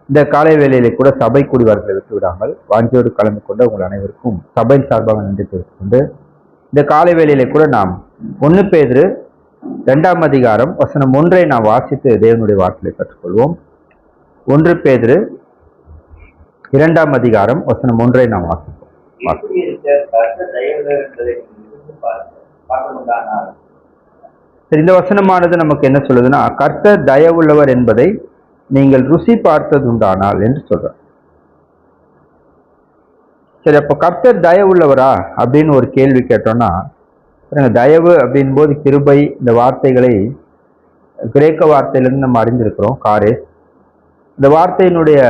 இந்த காலை வேளையிலே கூட சபை கூடி வரங்களை விட்டு விடாமல் வாஞ்சோடு கலந்து கொண்டு உங்கள் அனைவருக்கும் சபையின் சார்பாக நன்றி தெரிவித்துக்கொண்டு இந்த காலை வேளையிலே கூட நாம் 1 பேதுரு 2ஆம் அதிகாரம் வசனம் 1 நாம் வாசித்து தேவனுடைய வார்த்தையை கற்றுக்கொள்வோம். 1 பேதுரு 2ஆம் அதிகாரம் வசனம் 1 நாம் வாசிப்போம். இந்த வசனமானது நமக்கு என்ன சொல்லுதுன்னா, கர்த்தர் தயவுள்ளவர் என்பதை நீங்கள் ருசி பார்த்ததுண்டானால் என்று சொல்றார். சரி, அப்போ கர்த்தர் தயவுள்ளவரா அப்படின்னு ஒரு கேள்வி கேட்டோம்னா, தயவு அப்படின் போது கிருபை இந்த வார்த்தைகளை கிரேக்க வார்த்தையிலிருந்து நம்ம அறிந்திருக்கிறோம். காரேஸ் இந்த வார்த்தையினுடைய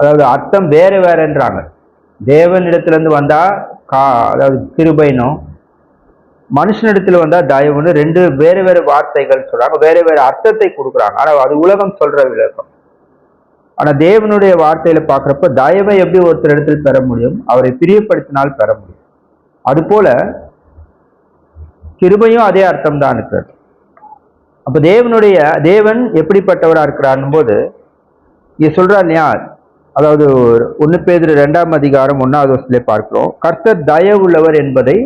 அதாவது அர்த்தம் வேற வேறன்றாங்க. தேவனிடத்திலிருந்து வந்தா அதாவது கிருபைனும், மனுஷனிடத்துல வந்தா தயவுன்னு 2 வேறு வேறு வார்த்தைகள் சொல்றாங்க, வேற வேற அர்த்தத்தை கொடுக்குறாங்க. ஆனா அது உலகம் சொல்ற விளக்கம். ஆனா தேவனுடைய வார்த்தையில பாக்குறப்ப தயவை எப்படி ஒருத்தர் இடத்துல பெற முடியும்? அவரை பிரியப்படுத்தினால் பெற முடியும். அது போல கிருபையும் அதே அர்த்தம் தான் இருக்கிறது. அப்ப தேவன் எப்படிப்பட்டவரா இருக்கிறார் போது இங்க சொல்றார் இல்லையா, அதாவது 1 பேதுரு 2ஆம் அதிகாரம் 1வது வசனத்திலே பார்க்கிறோம், கர்த்தர் தயவுள்ளவர் என்பதை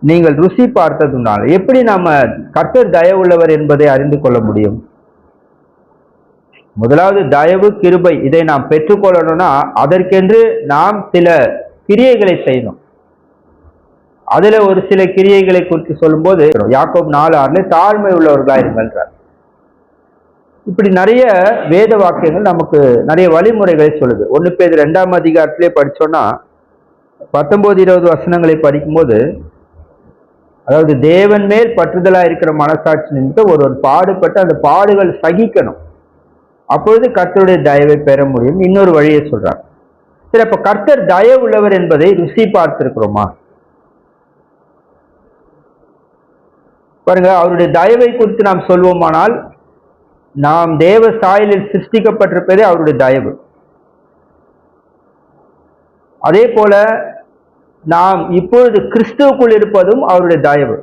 நீங்கள் ருசி பார்த்ததுனால. எப்படி நாம கர்த்தர் தயவுள்ளவர் என்பதை அறிந்து கொள்ள முடியும்? முதலாவது தயவு கிருபை இதை நாம் பெற்றுக்கொள்ளணும்னா அதற்கென்று நாம் சில கிரியைகளை செய்யணும். அதுல ஒரு சில கிரியைகளை குறித்து சொல்லும் போது யாக்கோபு 4:6 தாழ்மை உள்ளவர்களாயிருங்கள்ன்றார். இப்படி நிறைய வேத வாக்கியங்கள் நமக்கு நிறைய வழிமுறைகளை சொல்லுது. 1 பேதுரு 2ஆம் அதிகாரத்திலே படிச்சோம்னா 19-20 வசனங்களை படிக்கும்போது, அதாவது தேவன் மேல் பற்றுதலா இருக்கிற மனசாட்சி நிமித்தம் ஒரு பாடுபட்டு அந்த பாடுகள் சகிக்கணும், அப்பொழுது கர்த்தருடைய தயவை பெற முடியும். இன்னொரு வழியை சொல்றார். சரி, அப்ப கர்த்தர் தயவு உள்ளவர் என்பதை ருசி பார்த்திருக்கிறோமா? பாருங்க, அவருடைய தயவை குறித்து நாம் சொல்வோமானால், நாம் தேவ சாயலில் சிருஷ்டிக்கப்பட்டிருப்பதே அவருடைய தயவு. அதே போல நாம் இப்பொழுது கிறிஸ்துவுக்குள் இருப்பதும் அவருடைய தயவு.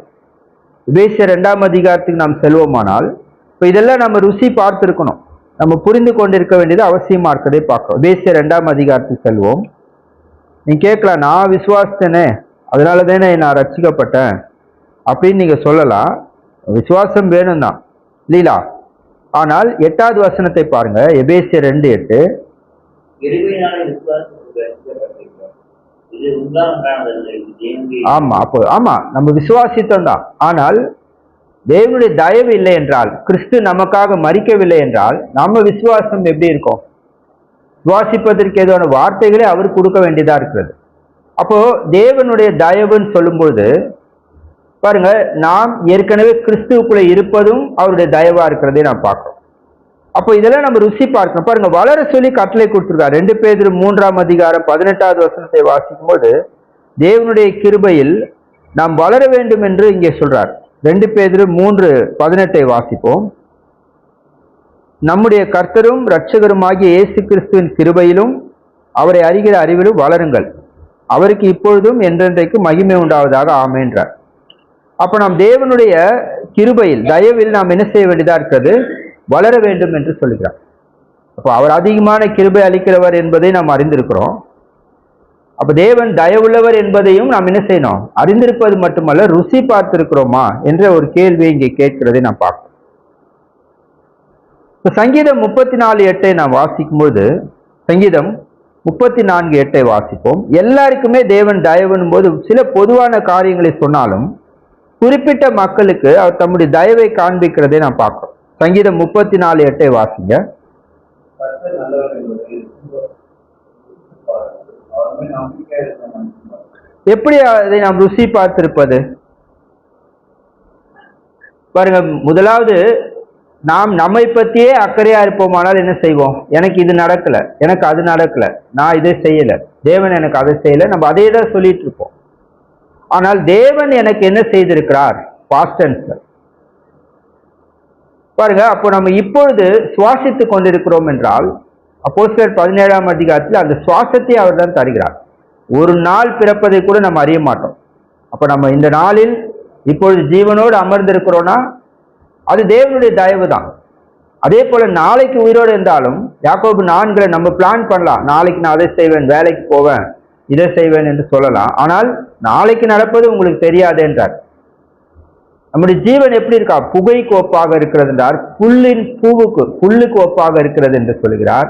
எபேசியர் 2ஆம் அதிகாரத்துக்கு நாம் செல்வோமானால், இப்போ இதெல்லாம் நம்ம ருசி பார்த்திருக்கணும், நம்ம புரிந்து கொண்டிருக்க வேண்டியது அவசியமா இருக்கிறதே பார்க்கிறோம். எபேசியர் 2ஆம் அதிகாரத்துக்கு செல்வோம். நீங்க கேட்கலாம், நான் விசுவாசத்தேனே அதனால தானே நான் ரட்சிக்கப்பட்டேன் அப்படின்னு நீங்க சொல்லலாம். விசுவாசம் வேணும் தான் இல்லீங்களா? ஆனால் 8வது வசனத்தை பாருங்க, எபேசியர் 2:8. ஆமா, அப்போ ஆமா நம்ம விசுவாசித்தோம் தான். ஆனால் தேவனுடைய தயவு இல்லை என்றால், கிறிஸ்து நமக்காக மரிக்கவில்லை என்றால் நம்ம விசுவாசம் எப்படி இருக்கும்? விசுவாசிப்பதற்கு ஏதான வார்த்தைகளை அவர் கொடுக்க வேண்டியதா இருக்கிறது. அப்போ தேவனுடைய தயவுன்னு சொல்லும்போது பாருங்க, நாம் ஏற்கனவே கிறிஸ்துவுக்குள்ள இருப்பதும் அவருடைய தயவா இருக்கிறதே நாம் பார்க்கிறோம். அப்போ இதெல்லாம் நம்ம ருசி பார்க்கணும். பாருங்க, வளர சொல்லி கட்டளை கொடுத்துருக்காரு. 2 பேதுரு 3ஆம் அதிகாரம் 18வது வசனத்தை வாசிக்கும் போது தேவனுடைய கிருபையில் நாம் வளர வேண்டும் என்று இங்கே சொல்றார். 2 பேதுரு 3:18 வாசிப்போம். நம்முடைய கர்த்தரும் இரட்சகருமாகிய இயேசு கிறிஸ்துவின் கிருபையிலும் அவரை அறிகிற அறிவிலும் வளருங்கள், அவருக்கு இப்பொழுதும் என்றென்றைக்கு மகிமை உண்டாவதாக ஆமென்றார். அப்ப நாம் தேவனுடைய கிருபையில் தயவில் நாம் என்ன செய்ய வேண்டியதா இருக்கிறது? வளர வேண்டும் என்று சொல்லுகிறார். அப்போ அவர் அதிகமான கிருபை அளிக்கிறவர் என்பதை நாம் அறிந்திருக்கிறோம். அப்ப தேவன் தயவுள்ளவர் என்பதையும் நாம் என்ன செய்யணும்? அறிந்திருப்பது மட்டுமல்ல, ருசி பார்த்திருக்கிறோமா என்ற ஒரு கேள்வியை இங்கே கேட்கிறதை நாம் பார்க்கிறோம். இப்போ சங்கீதம் 34:8 நாம் வாசிக்கும்போது, சங்கீதம் 34:8 வாசிப்போம். எல்லாருக்குமே தேவன் தயவுன்னும் போது சில பொதுவான காரியங்களை சொன்னாலும் குறிப்பிட்ட மக்களுக்கு அவர் தம்முடைய தயவை காண்பிக்கிறதை நாம் பார்க்கிறோம். சங்கீதம் 34:8 வாசிங்க. எப்படி அதை நாம் ருசி பார்த்திருப்பது? பாருங்க, முதலாவது நாம் நம்மை பத்தியே அக்கறையா இருப்போமானால் என்ன செய்வோம்? எனக்கு இது நடக்கல, எனக்கு அது நடக்கல, நான் இதை செய்யல, தேவன் எனக்கு அதை செய்யல, நம்ம அதே தான் சொல்லிட்டு இருப்போம். ஆனால் தேவன் எனக்கு என்ன செய்திருக்கிறார்? பாஸ்ட் டென்ஸ் பாருங்க. அப்போ நம்ம இப்பொழுது சுவாசித்துக் கொண்டிருக்கிறோம் என்றால், அப்போஸ்தலர் 17ஆம் அதிகாரத்தில் அந்த சுவாசத்தை அவர் தான் தருகிறார். ஒரு நாள் பிறப்பதை கூட நம்ம அறிய மாட்டோம். அப்ப நம்ம இந்த நாளில் இப்பொழுது ஜீவனோடு அமர்ந்திருக்கிறோம்னா அது தேவனுடைய தயவு தான். அதே போல நாளைக்கு உயிரோடு இருந்தாலும் யாக்கோபு 4 நம்ம பிளான் பண்ணலாம், நாளைக்கு நான் அதை செய்வேன், வேலைக்கு போவேன், இதை செய்வேன் என்று சொல்லலாம். ஆனால் நாளைக்கு நடப்பது உங்களுக்கு தெரியாது என்றார். நம்முடைய ஜீவன் எப்படி இருக்கா? புகைக்கு ஒப்பாக இருக்கிறது என்றார், புல்லுக்கு ஒப்பாக இருக்கிறது என்று சொல்கிறார்.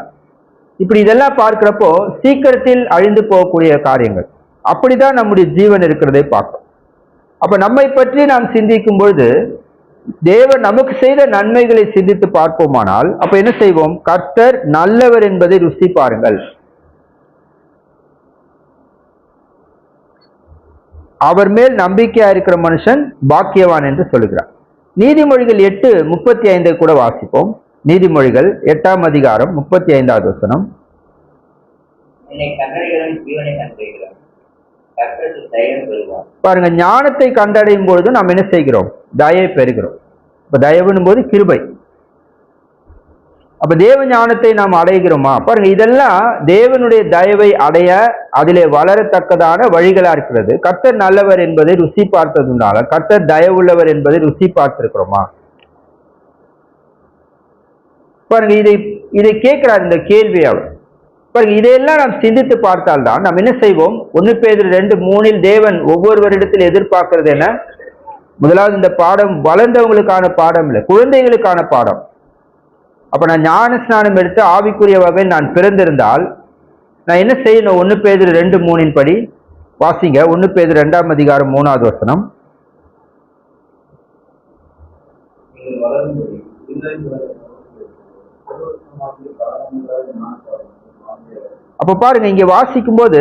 இப்படி இதெல்லாம் பார்க்கிறப்போ சீக்கிரத்தில் அழிந்து போகக்கூடிய காரியங்கள். அப்படிதான் நம்முடைய ஜீவன் இருக்கிறதை பார்க்கும். அப்ப நம்மை பற்றி நாம் சிந்திக்கும் பொழுது தேவன் நமக்கு செய்த நன்மைகளை சிந்தித்து பார்ப்போமானால் அப்ப என்ன செய்வோம்? கர்த்தர் நல்லவர் என்பதை ருசி பாருங்கள், அவர் மேல் நம்பிக்கையா இருக்கிற மனுஷன் பாக்கியவான் என்று சொல்லுகிறார். நீதிமொழிகள் 8:35 கூட வாசிப்போம். நீதிமொழிகள் 8ஆம் அதிகாரம் 35வது வசனம். பாருங்க, ஞானத்தை கண்டடையும் பொழுது நாம் என்ன செய்கிறோம்? தயை பெறுகிறோம். இப்ப தயவுன்னும் போது கிருபை. அப்ப தேவ ஞானத்தை நாம் அடைகிறோமா? பாருங்க, இதெல்லாம் தேவனுடைய தயவை அடைய அதிலே வளரத்தக்கதான வழிகளா இருக்கிறது. கர்த்தர் நல்லவர் என்பதை ருசி பார்த்ததுனால கர்த்தர் தயவுள்ளவர் என்பதை ருசி பார்த்திருக்கிறோமா? பாருங்க, இதை கேட்கிறார் இந்த கேள்வி அவர். பாருங்க, இதையெல்லாம் நாம் சிந்தித்து பார்த்தால்தான் நாம் என்ன செய்வோம்? 1 பேதுரு 2:3 தேவன் ஒவ்வொருவரிடத்தில் எதிர்பார்க்கிறது என்ன? முதலாவது, இந்த பாடம் வளர்ந்தவங்களுக்கான பாடம் இல்லை, குழந்தைகளுக்கான பாடம். அப்ப நான் ஞான ஸ்நானம் எடுத்து ஆவிக்குரிய வகையில் நான் பிறந்திருந்தால் நான் என்ன செய்யணும்? 1 பேதுரு 2:3 படி வாசிங்க. 1 பேதுரு 2ஆம் அதிகாரம் 3வது வசனம். அப்ப பாருங்க, இங்க வாசிக்கும் போது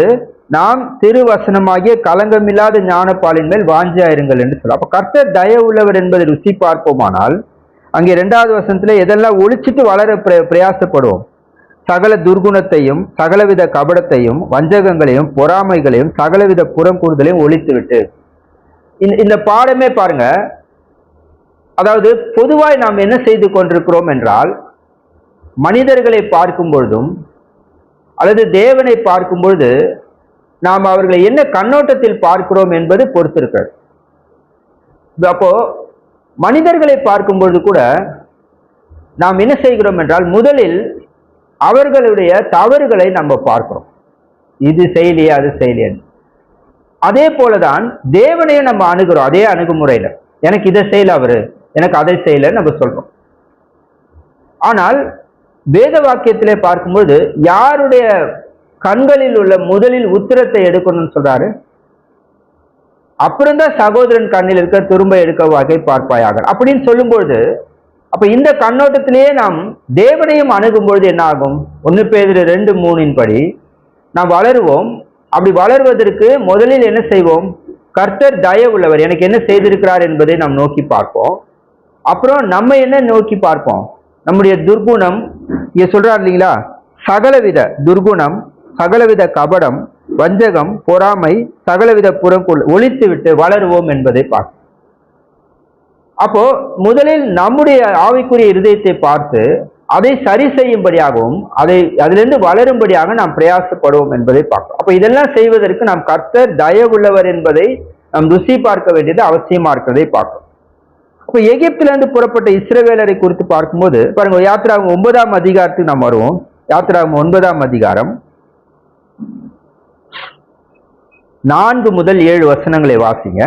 நாம் திருவசனமாகிய கலங்கமில்லாத ஞானப்பாலின் மேல் வாஞ்சியாயிருங்கள் என்று சொல்ல. அப்ப கர்த்தர் தயவு உள்ளவர் என்பதை ருசி பார்ப்போமானால் அங்கே 2வது வசனத்துல எதெல்லாம் ஒழிச்சிட்டு வளர பிரயாசப்படுவோம்? சகல துர்குணத்தையும், சகலவித கபடத்தையும், வஞ்சகங்களையும், பொறாமைகளையும், சகலவித புறம் கூறுதலையும் ஒழித்து விட்டு. இந்த பாடமே பாருங்க, அதாவது பொதுவாய் நாம் என்ன செய்து கொண்டிருக்கிறோம் என்றால், மனிதர்களை பார்க்கும் பொழுதும் அல்லது தேவனை பார்க்கும் பொழுது நாம் அவர்களை என்ன கண்ணோட்டத்தில் பார்க்கிறோம் என்பது பொறுத்திருக்கிறது. அப்போ மனிதர்களை பார்க்கும் பொழுது கூட நாம் என்ன செய்கிறோம் என்றால், முதலில் அவர்களுடைய தவறுகளை நம்ம பார்க்கிறோம், இது செய்யலையே அது செய்யலையே. அதே போலதான் தேவனையும் நம்ம அணுகிறோம், அதே அணுகுமுறையில. எனக்கு இதை செய்யல அவரு, எனக்கு அதை செய்யலன்னு நம்ம சொல்றோம். ஆனால் வேத வாக்கியத்திலே பார்க்கும்போது யாருடைய கண்களில் உள்ள முதலில் உத்திரத்தை எடுக்கணும்னு சொல்றாரு? அப்புறம்தான் சகோதரன் கண்ணில் இருக்க துரும்ப எடுக்க வகை பார்ப்பாயாக அப்படின்னு சொல்லும்பொழுது, அப்ப இந்த கண்ணோட்டத்திலேயே நாம் தேவனையும் அணுகும் பொழுது என்ன ஆகும்? 1 பேதுரு 2:3 படி நாம் வளருவோம். அப்படி வளர்வதற்கு முதலில் என்ன செய்வோம்? கர்த்தர் தயவு உள்ளவர், எனக்கு என்ன செய்திருக்கிறார் என்பதை நாம் நோக்கி பார்ப்போம். அப்புறம் நம்ம என்ன நோக்கி பார்ப்போம்? நம்முடைய துர்குணம், இங்க சொல்றாரு இல்லைங்களா, சகலவித துர்குணம், சகலவித கபடம், வஞ்சகம், பொறாமை, சகலவித புறக்குள் ஒழித்து விட்டு வளருவோம் என்பதை பார்ப்போம். அப்போ முதலில் நம்முடைய ஆவிக்குரிய இருதயத்தை பார்த்து அதை சரி செய்யும்படியாகவும் அதிலிருந்து வளரும்படியாக நாம் பிரயாசப்படுவோம் என்பதை பார்ப்போம். அப்ப இதெல்லாம் செய்வதற்கு நாம் கர்த்தர் தயவுள்ளவர் என்பதை நாம் ருசி பார்க்க வேண்டியது அவசியமா இருக்கிறதை பார்ப்போம். அப்ப எகிப்திலிருந்து புறப்பட்ட இஸ்ரவேலரை குறித்து பார்க்கும்போது பாருங்க, யாத்திராகமம் 9ஆம் அதிகாரத்துக்கு நாம் வருவோம். யாத்திராகமம் 9ஆம் அதிகாரம் 4 முதல் 7 வசனங்களை வாசிங்க.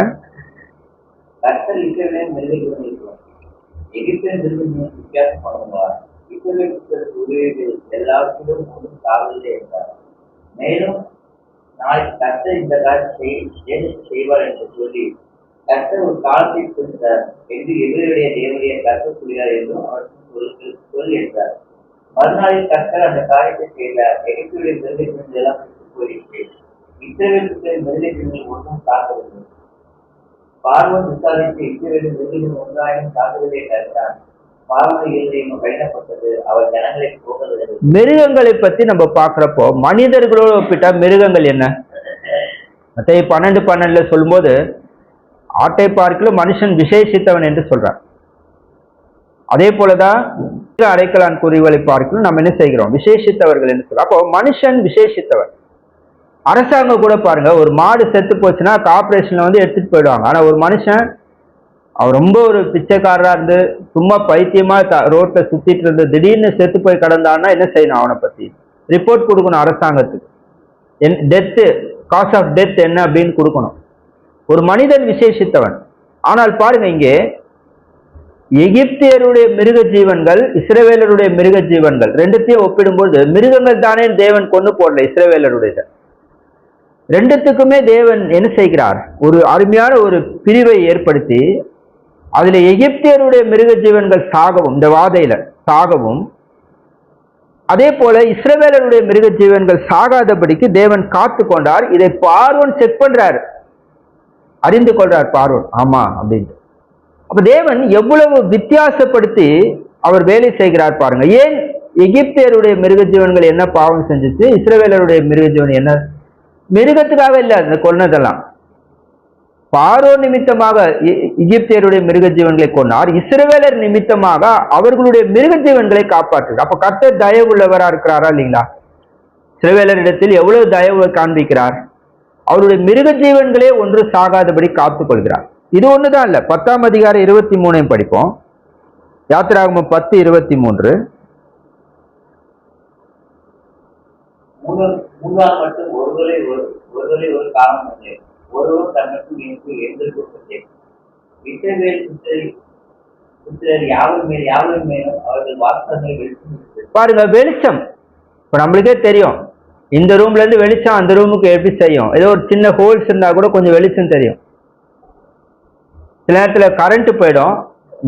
மேலும் நாளைக்கு கர்த்தர் இந்த காரியத்தை செய்வார் என்று சொல்லி கர்த்தர் ஒரு காலத்தை கொடுத்தார் என்று எதிரியுடைய தேவனுடைய கர்த்தர் சொல்கிறார் என்றும் அவருக்கு சொல் என்றார். மறுநாளில் கர்த்தர் அந்த காரியத்தை செய்தார். எகிப்தியுடைய மிருகத்திலிருந்து எல்லாம் போயிட்டு இஸ்ரவேலுக்கு மிருகத்திலிருந்து ஒன்றும் தாக்கவில்லை. பார்வோன் விசாரித்து இஸ்ரவேலின் மிருகத்தின் 1000 தாக்குதலை கண்டான். மிருகங்களை பத்தி நம்ம பாக்குறப்போ மனிதர்களோடு ஒப்பிட்டா மிருகங்கள் என்ன? மத்தேயு 12:12 சொல்லும்போது ஆட்டை பார்க்கல மனுஷன் விசேஷித்தவன் என்று சொல்றார். அதே போலதான் அடைக்கலான் குருவிகளை பார்க்கலும் நம்ம என்ன செய்கிறோம்? விசேஷித்தவர்கள் என்று சொல்றோம். அப்போ மனுஷன் விசேஷித்தவன். அரசாங்கம் கூட பாருங்க, ஒரு மாடு செத்து போச்சுன்னா கார்பரேஷன்ல எடுத்துட்டு போயிடுவாங்க. ஆனா ஒரு மனுஷன் அவர் ரொம்ப ஒரு பிச்சைக்காரரா இருந்து சும்மா பைத்தியமா ரோட்ல சுத்திட்டு இருந்து திடீர்னு செத்து போய் கிடந்தான்னா என்ன செய்யணும்? அவனை பத்தி ரிப்போர்ட் கொடுக்கணும் அரசாங்கத்துக்கு. டெத்து, காஸ் ஆஃப் டெத் என்ன அப்படின்னு கொடுக்கணும். ஒரு மனிதன் விசேஷித்தவன். ஆனால் பாருங்க, இங்கே எகிப்தியருடைய மிருக ஜீவன்கள், இஸ்ரவேலருடைய மிருக ஜீவன்கள் ரெண்டுத்தையும் ஒப்பிடும்போது மிருகங்கள் தானே தேவன் கொண்டு போடல இஸ்ரவேலருடைய. ரெண்டுத்துக்குமே தேவன் என்ன செய்கிறார்? ஒரு அருமையான ஒரு பிரிவை ஏற்படுத்தி அதுல எகிப்தியருடைய மிருக ஜீவன்கள் சாகவும், இந்த வாதையில சாகவும், அதே போல இஸ்ரவேலருடைய மிருக ஜீவன்கள் சாகாதபடிக்கு தேவன் காத்து கொண்டார். இதை பார்வோன் செக் பண்றாரு, அறிந்து கொள்றார் பார்வோன், ஆமா அப்படின்ட்டு. அப்ப தேவன் எவ்வளவு வித்தியாசப்படுத்தி அவர் வேலை செய்கிறார் பாருங்க. ஏன் எகிப்தியருடைய மிருக ஜீவன்கள் என்ன பாவம் செஞ்சுச்சு, இஸ்ரவேலருடைய மிருக ஜீவன் என்ன? மிருகத்துக்காக இல்ல அந்த கொன்னதெல்லாம், பார்வோன் நிமித்தமாக எகிப்தியருடைய மிருக ஜீவன்களை கொண்டார். இஸ்ரவேலர் நிமித்தமாக அவர்களுடைய மிருக ஜீவன்களை காப்பாற்றுகிறார். அப்ப கர்த்தர் தயவு உள்ளவரா இருக்கிறாரா இல்லைங்களா? இஸ்ரவேலரிடத்தில் எவ்வளவு தயவு காண்பிக்கிறார். அவருடைய மிருக ஜீவன்களே ஒன்று சாகாதபடி காத்துக் கொள்கிறார். இது ஒண்ணுதான் இல்ல, 10ஆம் அதிகாரம் 23 படிப்போம். யாத்திராகமம் 10:23. மூன்றாம் மட்டும் ஒருவரை ஒரு காலம் இல்லை, ஒருவர் தனக்கு என்று எழுந்திருக்கப்பட்டே இஸ்ரவேல் புத்திரர் யாவரும் மேலும் அவர்கள் வாசனை வெளிச்சம். பாருங்க, வெளிச்சம் இப்ப நம்மளுக்கே தெரியும். இந்த ரூம்ல இருந்து வெளிச்சம் அந்த ரூமுக்கு எப்படி செய்யும்? ஏதோ ஒரு சின்ன ஹோல்ஸ் இருந்தா கூட கொஞ்சம் வெளிச்சம் தெரியும். சில நேரத்துல கரண்ட் போயிடும்,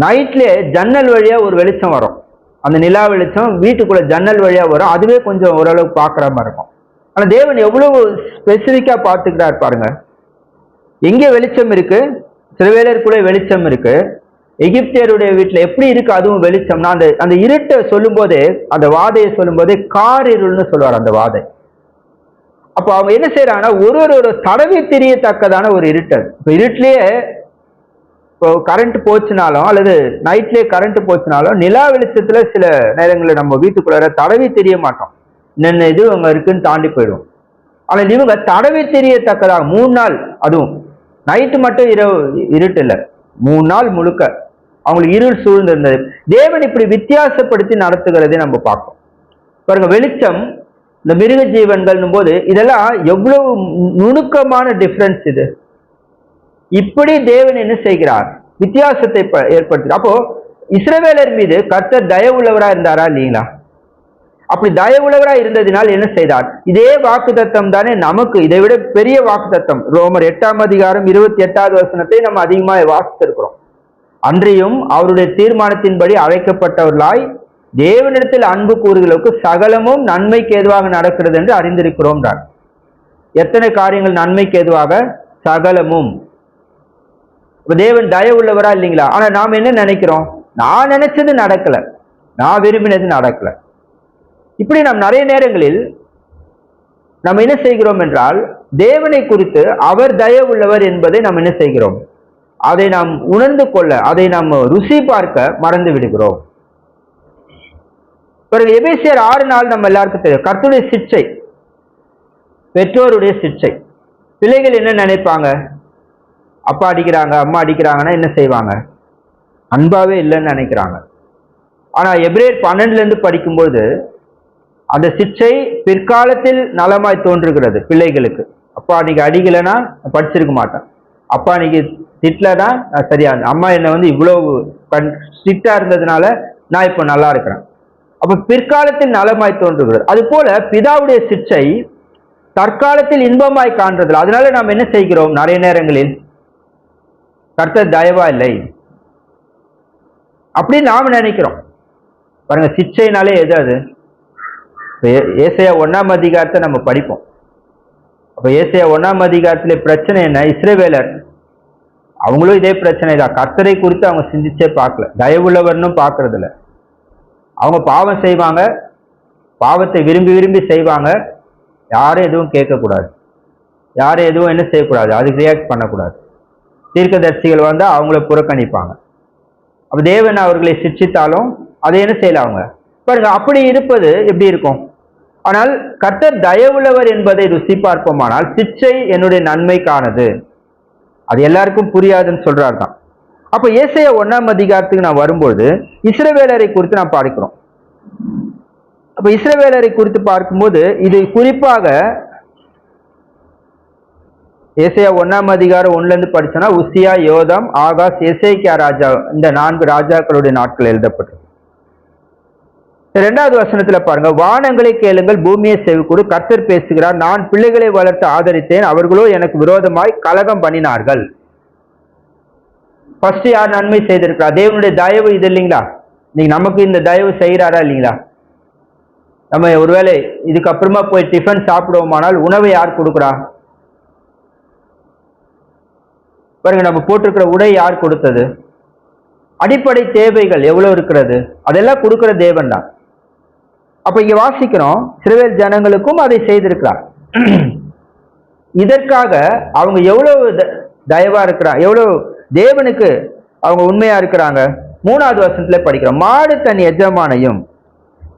நைட்லயே ஜன்னல் வழியா ஒரு வெளிச்சம் வரும். அந்த நிலா வெளிச்சம் வீட்டுக்குள்ள ஜன்னல் வழியா வரும், அதுவே கொஞ்சம் ஓரளவு பாக்குற மாதிரி இருக்கும். ஆனா தேவன் எவ்வளவு ஸ்பெசிபிக்கா பார்த்துக்கிறார் பாருங்க. எங்கே வெளிச்சம் இருக்கு? சிறுவேலருக்குள்ளே வெளிச்சம் இருக்கு. எகிப்தியருடைய வீட்டுல எப்படி இருக்கு அதுவும் வெளிச்சம்னா, அந்த இருட்டை சொல்லும் போதே, அந்த வாதையை சொல்லும் போதே கார் இருள்னு சொல்லுவார் அந்த வாதை. அப்ப அவங்க என்ன செய்யறாங்கன்னா ஒரு தடவை தெரியத்தக்கதான ஒரு இருட்டல். இப்ப இருட்டிலேயே இப்போ கரண்ட் போச்சுனாலும் அல்லது நைட்லயே கரண்ட் போச்சுனாலும் நிலா வெளிச்சத்துல சில நேரங்களில் நம்ம வீட்டுக்குள்ளார தடவி தெரிய மாட்டோம், என்னென்ன இது அங்க இருக்குன்னு தாண்டி போயிடுவோம். ஆனால் இவங்க தடவி தெரியத்தக்கதாக 3 நாள், அதுவும் நைட்டு மட்டும் இரவு இருட்டு இல்லை, 3 நாள் முழுக்க அவங்களுக்கு இருள் சூழ்ந்திருந்தது. தேவன் இப்படி வித்தியாசப்படுத்தி நடத்துகிறதை நம்ம பார்ப்போம் பாருங்க. வெளிச்சம், இந்த மிருக ஜீவன்கள் போது இதெல்லாம் எவ்வளவு நுணுக்கமான டிஃபரன்ஸ் இது. இப்படி தேவன் என்ன செய்கிறார்? வித்தியாசத்தை ஏற்படுத்துகிறார். அப்போ இஸ்ரவேலர் மீது கர்த்தர் தயவுள்ளவரா இருந்தாரா இல்லைங்களா? அப்படி தயவுள்ளவரா இருந்ததினால் என்ன செய்தார்? இதே வாக்குத்தத்தம் தானே நமக்கு, இதை விட பெரிய வாக்குத்தத்தம். ரோமர் 8ஆம் அதிகாரம் 28வது வசனத்தை நம்ம அதிகமாக வாசித்திருக்கிறோம். அன்றியும் அவருடைய தீர்மானத்தின்படி அழைக்கப்பட்டவர்களாய் தேவனிடத்தில் அன்பு கூறுகளுக்கு சகலமும் நன்மைக்கு ஏதுவாக நடக்கிறது என்று அறிந்திருக்கிறோம். எத்தனை காரியங்கள் நன்மைக்கு ஏதுவாக? சகலமும். தேவன் தயவுள்ளவரா இல்லைங்களா? ஆனா நாம் என்ன நினைக்கிறோம்? நான் நினைச்சது நடக்கல, நான் விரும்பினது நடக்கல. இப்படி நாம் நிறைய நேரங்களில் நம்ம என்ன செய்கிறோம் என்றால், தேவனை குறித்து அவர் தயவுள்ளவர் என்பதை நாம் என்ன செய்கிறோம்? அதை நாம் உணர்ந்து கொள்ள, அதை நாம் ருசி பார்க்க மறந்து விடுகிறோம். பிறகு எபேசியர் 6:4 நம்ம எல்லாருக்கும் தெரியும். கர்த்தருடைய சிட்சை, பெற்றோருடைய சிட்சை. பிள்ளைகள் என்ன நினைப்பாங்க? அப்பா அடிக்கிறாங்க, அம்மா அடிக்கிறாங்கன்னா என்ன செய்வாங்க? அன்பாவே இல்லைன்னு நினைக்கிறாங்க. ஆனா எபிரேயர் 12 படிக்கும்போது அந்த சிட்சை பிற்காலத்தில் நலமாய் தோன்றுகிறது பிள்ளைகளுக்கு. அப்பா அன்னைக்கு அடிக்கலைன்னா படிச்சிருக்க மாட்டேன், அப்பா அன்னைக்கு திட்டலன்னா சரியா, அம்மா என்னை இவ்வளவு ஸ்ட்ரிக்டா இருந்ததுனால நான் இப்போ நல்லா இருக்கிறேன். அப்ப பிற்காலத்தில் நலமாய் தோன்றுகிறது. அது போல பிதாவுடைய சிட்சை தற்காலத்தில் இன்பமாய் காண்றதில்லை. அதனால நாம் என்ன செய்கிறோம்? நிறைய நேரங்களில் கர்த்தர் தயவா இல்லை அப்படின்னு நாம நினைக்கிறோம். பாருங்க, சிட்சைனாலே எது? அது ஏசாயா 1ஆம் அதிகாரத்தை நம்ம படிப்போம். அப்ப ஏசாயா 1ஆம் அதிகாரத்திலே பிரச்சனை என்ன? இஸ்ரவேலர் அவங்களும் இதே பிரச்சனை தான். கர்த்தரை குறித்து அவங்க சிந்திச்சே பார்க்கல, தயவுள்ளவர்னு பார்க்கறது இல்லை. அவங்க பாவம் செய்வாங்க, பாவத்தை விரும்பி விரும்பி செய்வாங்க, யாரும் எதுவும் கேட்கக்கூடாது, யாரும் எதுவும் என்ன செய்யக்கூடாது, அதுக்கு ரியாக்ட் பண்ணக்கூடாது. தீர்க்கதரிசிகள் வந்தா அவங்கள புறக்கணிப்பாங்க. அப்ப தேவன் அவர்களை சிட்சித்தாலும் அதை என்ன செய்யல அவங்க பாருங்க. அப்படி இருப்பது எப்படி இருக்கும்? ஆனால் கர்த்தர் தயவுள்ளவர் என்பதை ருசி பார்ப்போமானால் சிட்சை என்னுடைய நன்மைக்கானது. அது எல்லாருக்கும் புரியாதுன்னு சொல்றாரு தான். அப்ப ஏசாயா 1ஆம் அதிகாரத்துக்கு நான் வரும்போது இஸ்ரவேலரை குறித்து நான் பார்க்கிறோம். அப்ப இஸ்ரவேலரை குறித்து பார்க்கும்போது இது குறிப்பாக ஏசாயா 1ஆம் அதிகாரம் 1ல இருந்து படிச்சோம்னா உசியா, யோதாம், ஆகாஸ், எசேக்கியா ராஜா, இந்த 4 ராஜாக்களுடைய நாட்கள் எழுதப்பட்டது. 2வது வசனத்துல பாருங்க, வானங்களை கேளுங்கள், பூமியை செவிக்கொடு, கர்த்தர் பேசுகிறார், நான் பிள்ளைகளை வளர்த்து ஆதரித்தேன், அவர்களோ எனக்கு விரோதமாய் கலகம் பண்ணினார்கள். ஃபர்ஸ்ட் யார் நன்மை செய்திருக்கிறார்? தேவனுடைய தயவு இது இல்லைங்களா? நீங்க நமக்கு இந்த தயவு செய்யறாரா இல்லைங்களா? நம்ம ஒருவேளை இதுக்கப்புறமா போய் டிஃபன் சாப்பிடுவோமானால் உணவை யார் கொடுக்குறா? பாருங்க, நம்ம போட்டிருக்கிற உடை யார் கொடுத்தது? அடிப்படை தேவைகள் எவ்வளவு இருக்கிறது அதெல்லாம் கொடுக்கிற தேவன் தான். அப்ப இங்க வாசிக்கிறோம், இஸ்ரவேல் ஜனங்களுக்கும் அதை செய்திருக்கிறார். இதற்காக அவங்க எவ்வளவு தயவா இருக்கிறாங்க, எவ்வளவு தேவனுக்கு அவங்க உண்மையா இருக்கிறாங்க. 3வது வசனத்துல படிக்கிறோம், மாடு தன் எஜமானையும்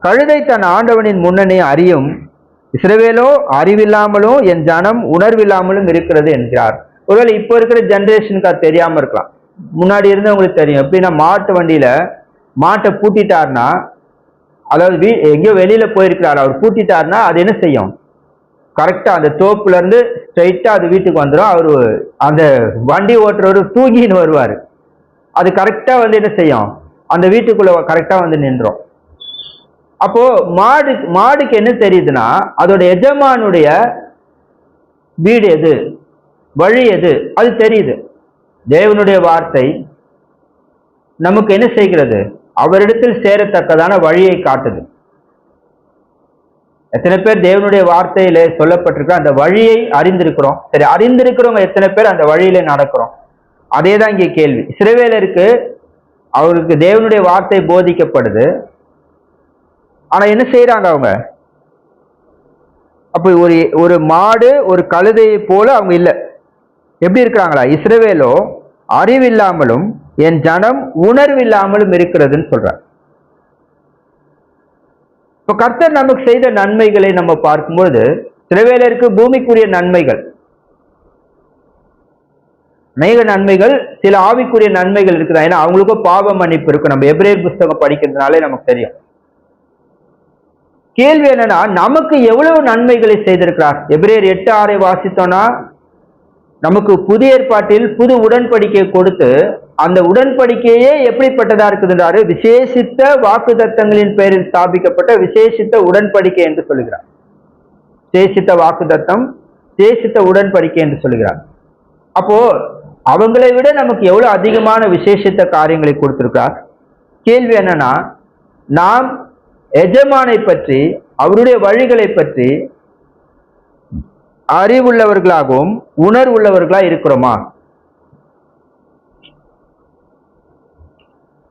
கழுதை தன் ஆண்டவனின் முன்னணியை அறியும், இஸ்ரவேலோ அறிவில்லாமலும் என் ஜனம் உணர்வில்லாமலும் இருக்கிறது என்கிறார். ஒருவேளை இப்போ இருக்கிற ஜெனரேஷனுக்கு அது தெரியாம இருக்கலாம். முன்னாடி இருந்தவங்களுக்கு தெரியும். எப்படின்னா, மாட்டு வண்டியில மாட்டை பூட்டிட்டாருன்னா, அதாவது எங்கேயோ வெளியில போயிருக்கிறார், அவர் பூட்டிட்டாருன்னா அது என்ன செய்யும்? கரெக்டா அந்த தோப்புல இருந்து ஸ்ட்ரைட்டா அது வீட்டுக்கு வந்துடும். அவரு அந்த வண்டி ஓட்டுறவரு தூங்கின்னு வருவாரு. அது கரெக்டா வந்து என்ன செய்யும்? அந்த வீட்டுக்குள்ள கரெக்டா வந்து நின்றோம். அப்போ மாடுக்கு என்ன தெரியுதுன்னா, அதோட எஜமானுடைய வீடு எது, வழி எது, அது தெரியுது. தேவனுடைய வார்த்தை நமக்கு என்ன செய்கிறது? அவரிடத்தில் சேரத்தக்கதான வழியை காட்டுது. எத்தனை பேர் தேவனுடைய வார்த்தையில சொல்லப்பட்டிருக்க அந்த வழியை அறிந்திருக்கிறோம்? சரி, அறிந்திருக்கிறவங்க எத்தனை பேர் அந்த வழியில நடக்கிறோம்? அதே தான் இங்கே கேள்வி. இஸ்ரவேலருக்கு அவருக்கு தேவனுடைய வார்த்தை போதிக்கப்படுது. ஆனா என்ன செய்யறாங்க அவங்க? அப்ப ஒரு மாடு ஒரு கழுதையை போல அவங்க இல்லை. எப்படி இருக்கிறாங்களா? இஸ்ரவேலோ அறிவில்லாமலும் என் ஜனம் உணர்வில்லாமலும் இருக்கிறதுன்னு சொல்றார். இப்ப கர்த்தர் நமக்கு செய்த நன்மைகளை நம்ம பார்க்கும்போது, இஸ்ரவேலருக்கு பூமிக்குரிய நன்மைகள் அநேக நன்மைகள், சில ஆவிக்குரிய நன்மைகள் இருக்குதா? ஏன்னா அவங்களுக்கும் பாவ மன்னிப்பு இருக்கு. நம்ம எபிரேயர் புஸ்தகம் படிக்கிறதுனாலே நமக்கு தெரியும். கேள்வி என்னன்னா, நமக்கு எவ்வளவு நன்மைகளை செய்திருக்கிறார்? எபிரேயர் 8:6 வாசித்தோம்னா, நமக்கு புதிய ஏற்பாட்டில் புது உடன்படிக்கை கொடுத்து, அந்த உடன்படிக்கையே எப்படிப்பட்டதா இருக்குதுன்றாரு? விசேஷித்த வாக்குத்தத்தங்களின் பெயரில் ஸ்தாபிக்கப்பட்ட விசேஷித்த உடன்படிக்கை என்று சொல்லுகிறார். விசேஷித்த வாக்குத்தத்தம், விசேஷித்த உடன்படிக்கை என்று சொல்லுகிறார். அப்போ அவங்களை விட நமக்கு எவ்வளவு அதிகமான விசேஷித்த காரியங்களை கொடுத்திருக்கிறார். கேள்வி என்னன்னா, நாம் எஜமானை பற்றி, அவருடைய வழிகளை பற்றி அறிவுள்ளவர்களாகவும் உணர்வுள்ளவர்களா இருக்கிறோமா?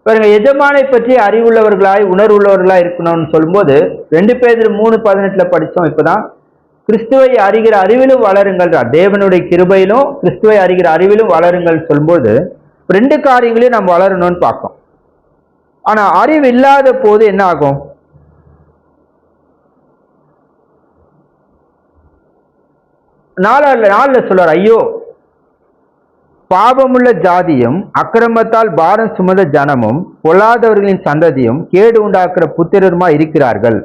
பாருங்க, எஜமானை பற்றி அறிவுள்ளவர்களாய் உணர்வுள்ளவர்களா இருக்கணும்னு சொல்லும்போது 2 பேதுரு 3:18 படிச்சோம். இப்பதான் கிறிஸ்துவை அறிகிற அறிவிலும் வளருங்கள். தேவனுடைய கிருபையிலும் கிறிஸ்துவை அறிகிற அறிவிலும் வளருங்கள் சொல்லும்போது 2 காரியங்களையும் நம்ம வளரணும்னு பார்ப்போம். ஆனா அறிவு இல்லாத போது என்ன ஆகும்? நாலுல சொல்றார், ஐயோ பாவமுள்ள ஜாதியும் அக்கிரமத்தால் பாரம் சுமந்த ஜனமும் பொல்லாதவர்களின் சந்ததியும் கேடு உண்டாக்குற புத்திரருமா இருக்கிறார்கள்.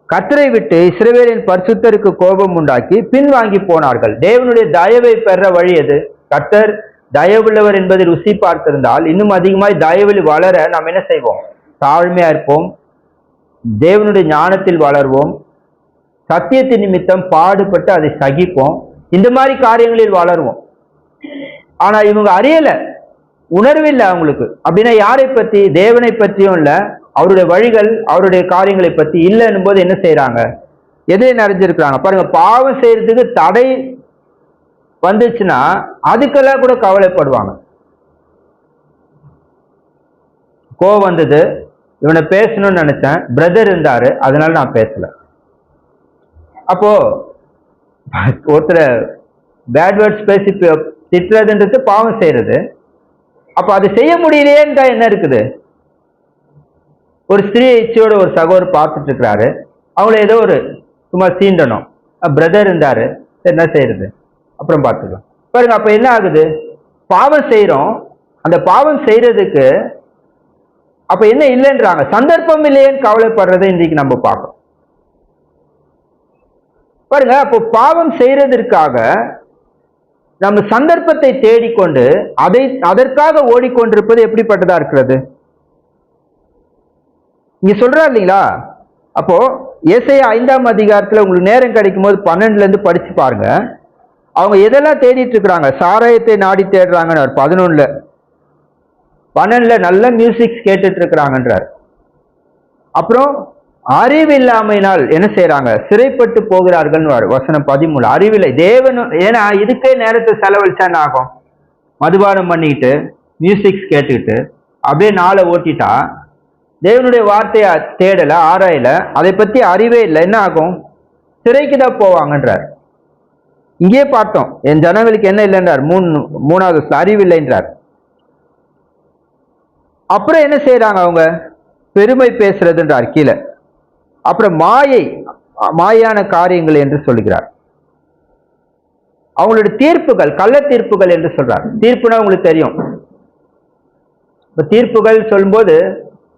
கர்த்தரை விட்டு இஸ்ரவேலின் பரிசுத்தருக்கு கோபம் உண்டாக்கி பின்வாங்கி போனார்கள். தேவனுடைய தயவை பெற வழி எது? கர்த்தர் தயவுள்ளவர் என்பதை ருசி பார்த்திருந்தால் இன்னும் அதிகமாய் தயவில் வளர நாம் என்ன செய்வோம்? தாழ்மையா இருப்போம், தேவனுடைய ஞானத்தில் வளர்வோம், சத்தியத்தின் நிமித்தம் பாடுபட்டு அதை சகிப்போம், இந்த மாதிரி காரியங்களில் வளருவோம். ஆனா இவங்க அறியல, உணர்வில்லை அவங்களுக்கு. அப்படின்னா யாரை பத்தி? தேவனை பற்றியும் இல்ல, அவருடைய வழிகள் அவருடைய காரியங்களை பத்தி இல்லைன்னும் போது என்ன செய்யறாங்க? எதை நிறைஞ்சிருக்கிறாங்க பாருங்க. பாவம் செய்யறதுக்கு தடை வந்துச்சுன்னா அதுக்கெல்லாம் கூட கவலைப்படுவாங்க. கோவம் வந்தது, இவனை பேசணும்னு நினைச்சேன், பிரதர் இருந்தாரு அதனால நான் பேசல. அப்போ ஒருத்தர் பேட் வேர்ட்ஸ் பேசி திட்டுறதுன்றது பாவம் செய்யறது. அப்ப அது செய்ய முடியலையேன்னு என்ன இருக்குது? ஒரு ஸ்திரீ இச்சையோட ஒரு சகோதரர் பார்த்துட்டு இருக்கிறாரு, அவங்கள ஏதோ ஒரு சும்மா சீண்டணும், பிரதர் இருந்தாரு, என்ன செய்யறது, அப்புறம் பார்த்துக்கலாம் பாருங்க. அப்ப என்ன ஆகுது? பாவம் செய்யறோம், அந்த பாவம் செய்யறதுக்கு அப்ப என்ன இல்லைன்றாங்க, சந்தர்ப்பம் இல்லையேன்னு கவலைப்படுறதை இன்றைக்கு நம்ம பார்க்கணும். பாருங்க, அப்போ பாவம் செய்யறதற்காக நம்ம சந்தர்ப்பத்தை தேடிக்கொண்டு அதற்காக ஓடிக்கொண்டிருப்பது எப்படிப்பட்டதா இருக்கிறது? இங்க சொல்றா இல்லைங்களா? அப்போ ஏசாயா 5ஆம் அதிகாரத்துல உங்களுக்கு நேரம் கிடைக்கும் போது 12ல இருந்து படிச்சு பாருங்க. அவங்க எதெல்லாம் தேடிட்டு இருக்கிறாங்க? சாராயத்தை நாடி தேடுறாங்கன்னு 11ல. 12ல நல்ல மியூசிக்ஸ் கேட்டுட்டு இருக்கிறாங்கன்றார். அப்புறம் அறிவில்லாமையினால் என்ன செய்யறாங்க? சிறைப்பட்டு போகிறார்கள். வசனம் 13. அறிவில்லை தேவன். ஏன்னா இதுக்கே நேரத்தை செலவழிச்சா என்ன ஆகும்? மதுபானம் பண்ணிக்கிட்டு மியூசிக்ஸ் கேட்டுக்கிட்டு அப்படியே நாளை ஓட்டிட்டா, தேவனுடைய வார்த்தையை தேடல, ஆராயல, அதை பத்தி அறிவே இல்லை, என்ன ஆகும்? சிறைக்கு தான் போவாங்கன்றார். இங்கே பார்த்தோம், என் ஜனங்களுக்கு என்ன இல்லைன்றார்? மூணாவது அறிவில்லைன்றார். அப்புறம் என்ன செய்யறாங்க? அவங்க பெருமை பேசுறதுன்றார் கீழே. அப்புறம் மாயான காரியங்கள் என்று சொல்லுகிறார். அவங்களுடைய தீர்ப்புகள் கள்ள தீர்ப்புகள் என்று சொல்றார். தீர்ப்புனா உங்களுக்கு தெரியும். இப்ப தீர்ப்புகள் சொல்லும்போது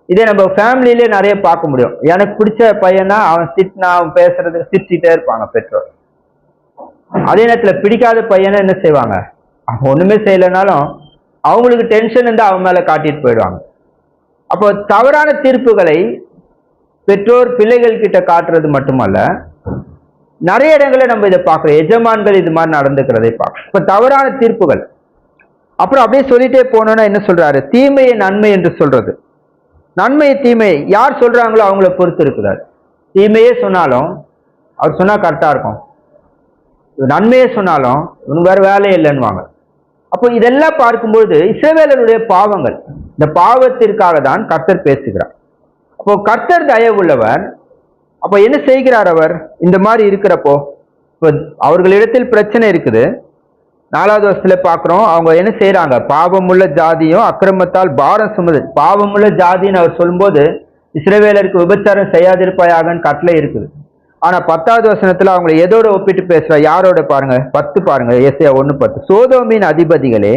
இதே நம்ம ஃபேமிலியிலே நிறைய பார்க்க முடியும். எனக்கு பிடிச்ச பையனா அவன் திட்டினா, அவன் பேசுறது சிரிச்சுட்டே இருப்பாங்க பெற்றோர். அதே நேரத்தில் பிடிக்காத பையனை என்ன செய்வாங்க? அவன் ஒண்ணுமே செய்யலைனாலும் அவங்களுக்கு டென்ஷன் இருந்தா அவன் மேல காட்டிட்டு போயிடுவாங்க. அப்போ தவறான தீர்ப்புகளை பெற்றோர் பிள்ளைகள் கிட்ட காட்டுறது மட்டுமல்ல, நிறைய இடங்களில் நம்ம இதை பார்க்கிறோம். எஜமான்கள் இது மாதிரி நடந்துக்கிறதை பார்க்கிறோம். இப்ப தவறான தீர்ப்புகள். அப்புறம் அப்படியே சொல்லிட்டே போனோம்னா என்ன சொல்றாரு? தீமையை நன்மை என்று சொல்றது. நன்மை தீமையை யார் சொல்றாங்களோ அவங்கள பொறுத்து இருக்கிறார். தீமையே சொன்னாலும் அவர் சொன்னா கரெக்டா இருக்கும், நன்மையே சொன்னாலும் இவனுக்கு வேற வேலையே இல்லைன்னுவாங்க. அப்போ இதெல்லாம் பார்க்கும்போது இஸ்ரவேலருடைய பாவங்கள், இந்த பாவத்திற்காக தான் கர்த்தர் பேசுகிறார். அப்போ கர்த்தர் தயவுள்ளவர். அப்போ என்ன செய்கிறார் அவர்? இந்த மாதிரி இருக்கிறப்போ இப்போ அவர்களிடத்தில் பிரச்சனை இருக்குது. 4வது வருஷத்துல பார்க்கிறோம், அவங்க என்ன செய்யறாங்க? பாவமுள்ள ஜாதியும் அக்கிரமத்தால் பாரம் சுமது. பாவமுள்ள ஜாதின்னு அவர் சொல்லும்போது இஸ்ரவேலருக்கு விபச்சாரம் செய்யாதிருப்பாயாகன்னு கட்டளை இருக்குது. ஆனா 10வது வசனத்துல அவங்களை எதோட ஒப்பிட்டு பேசுறா? யாரோட பாருங்க, 10 பாருங்க, ஏசாயா 1:10. சோதோமின் அதிபதிகளே,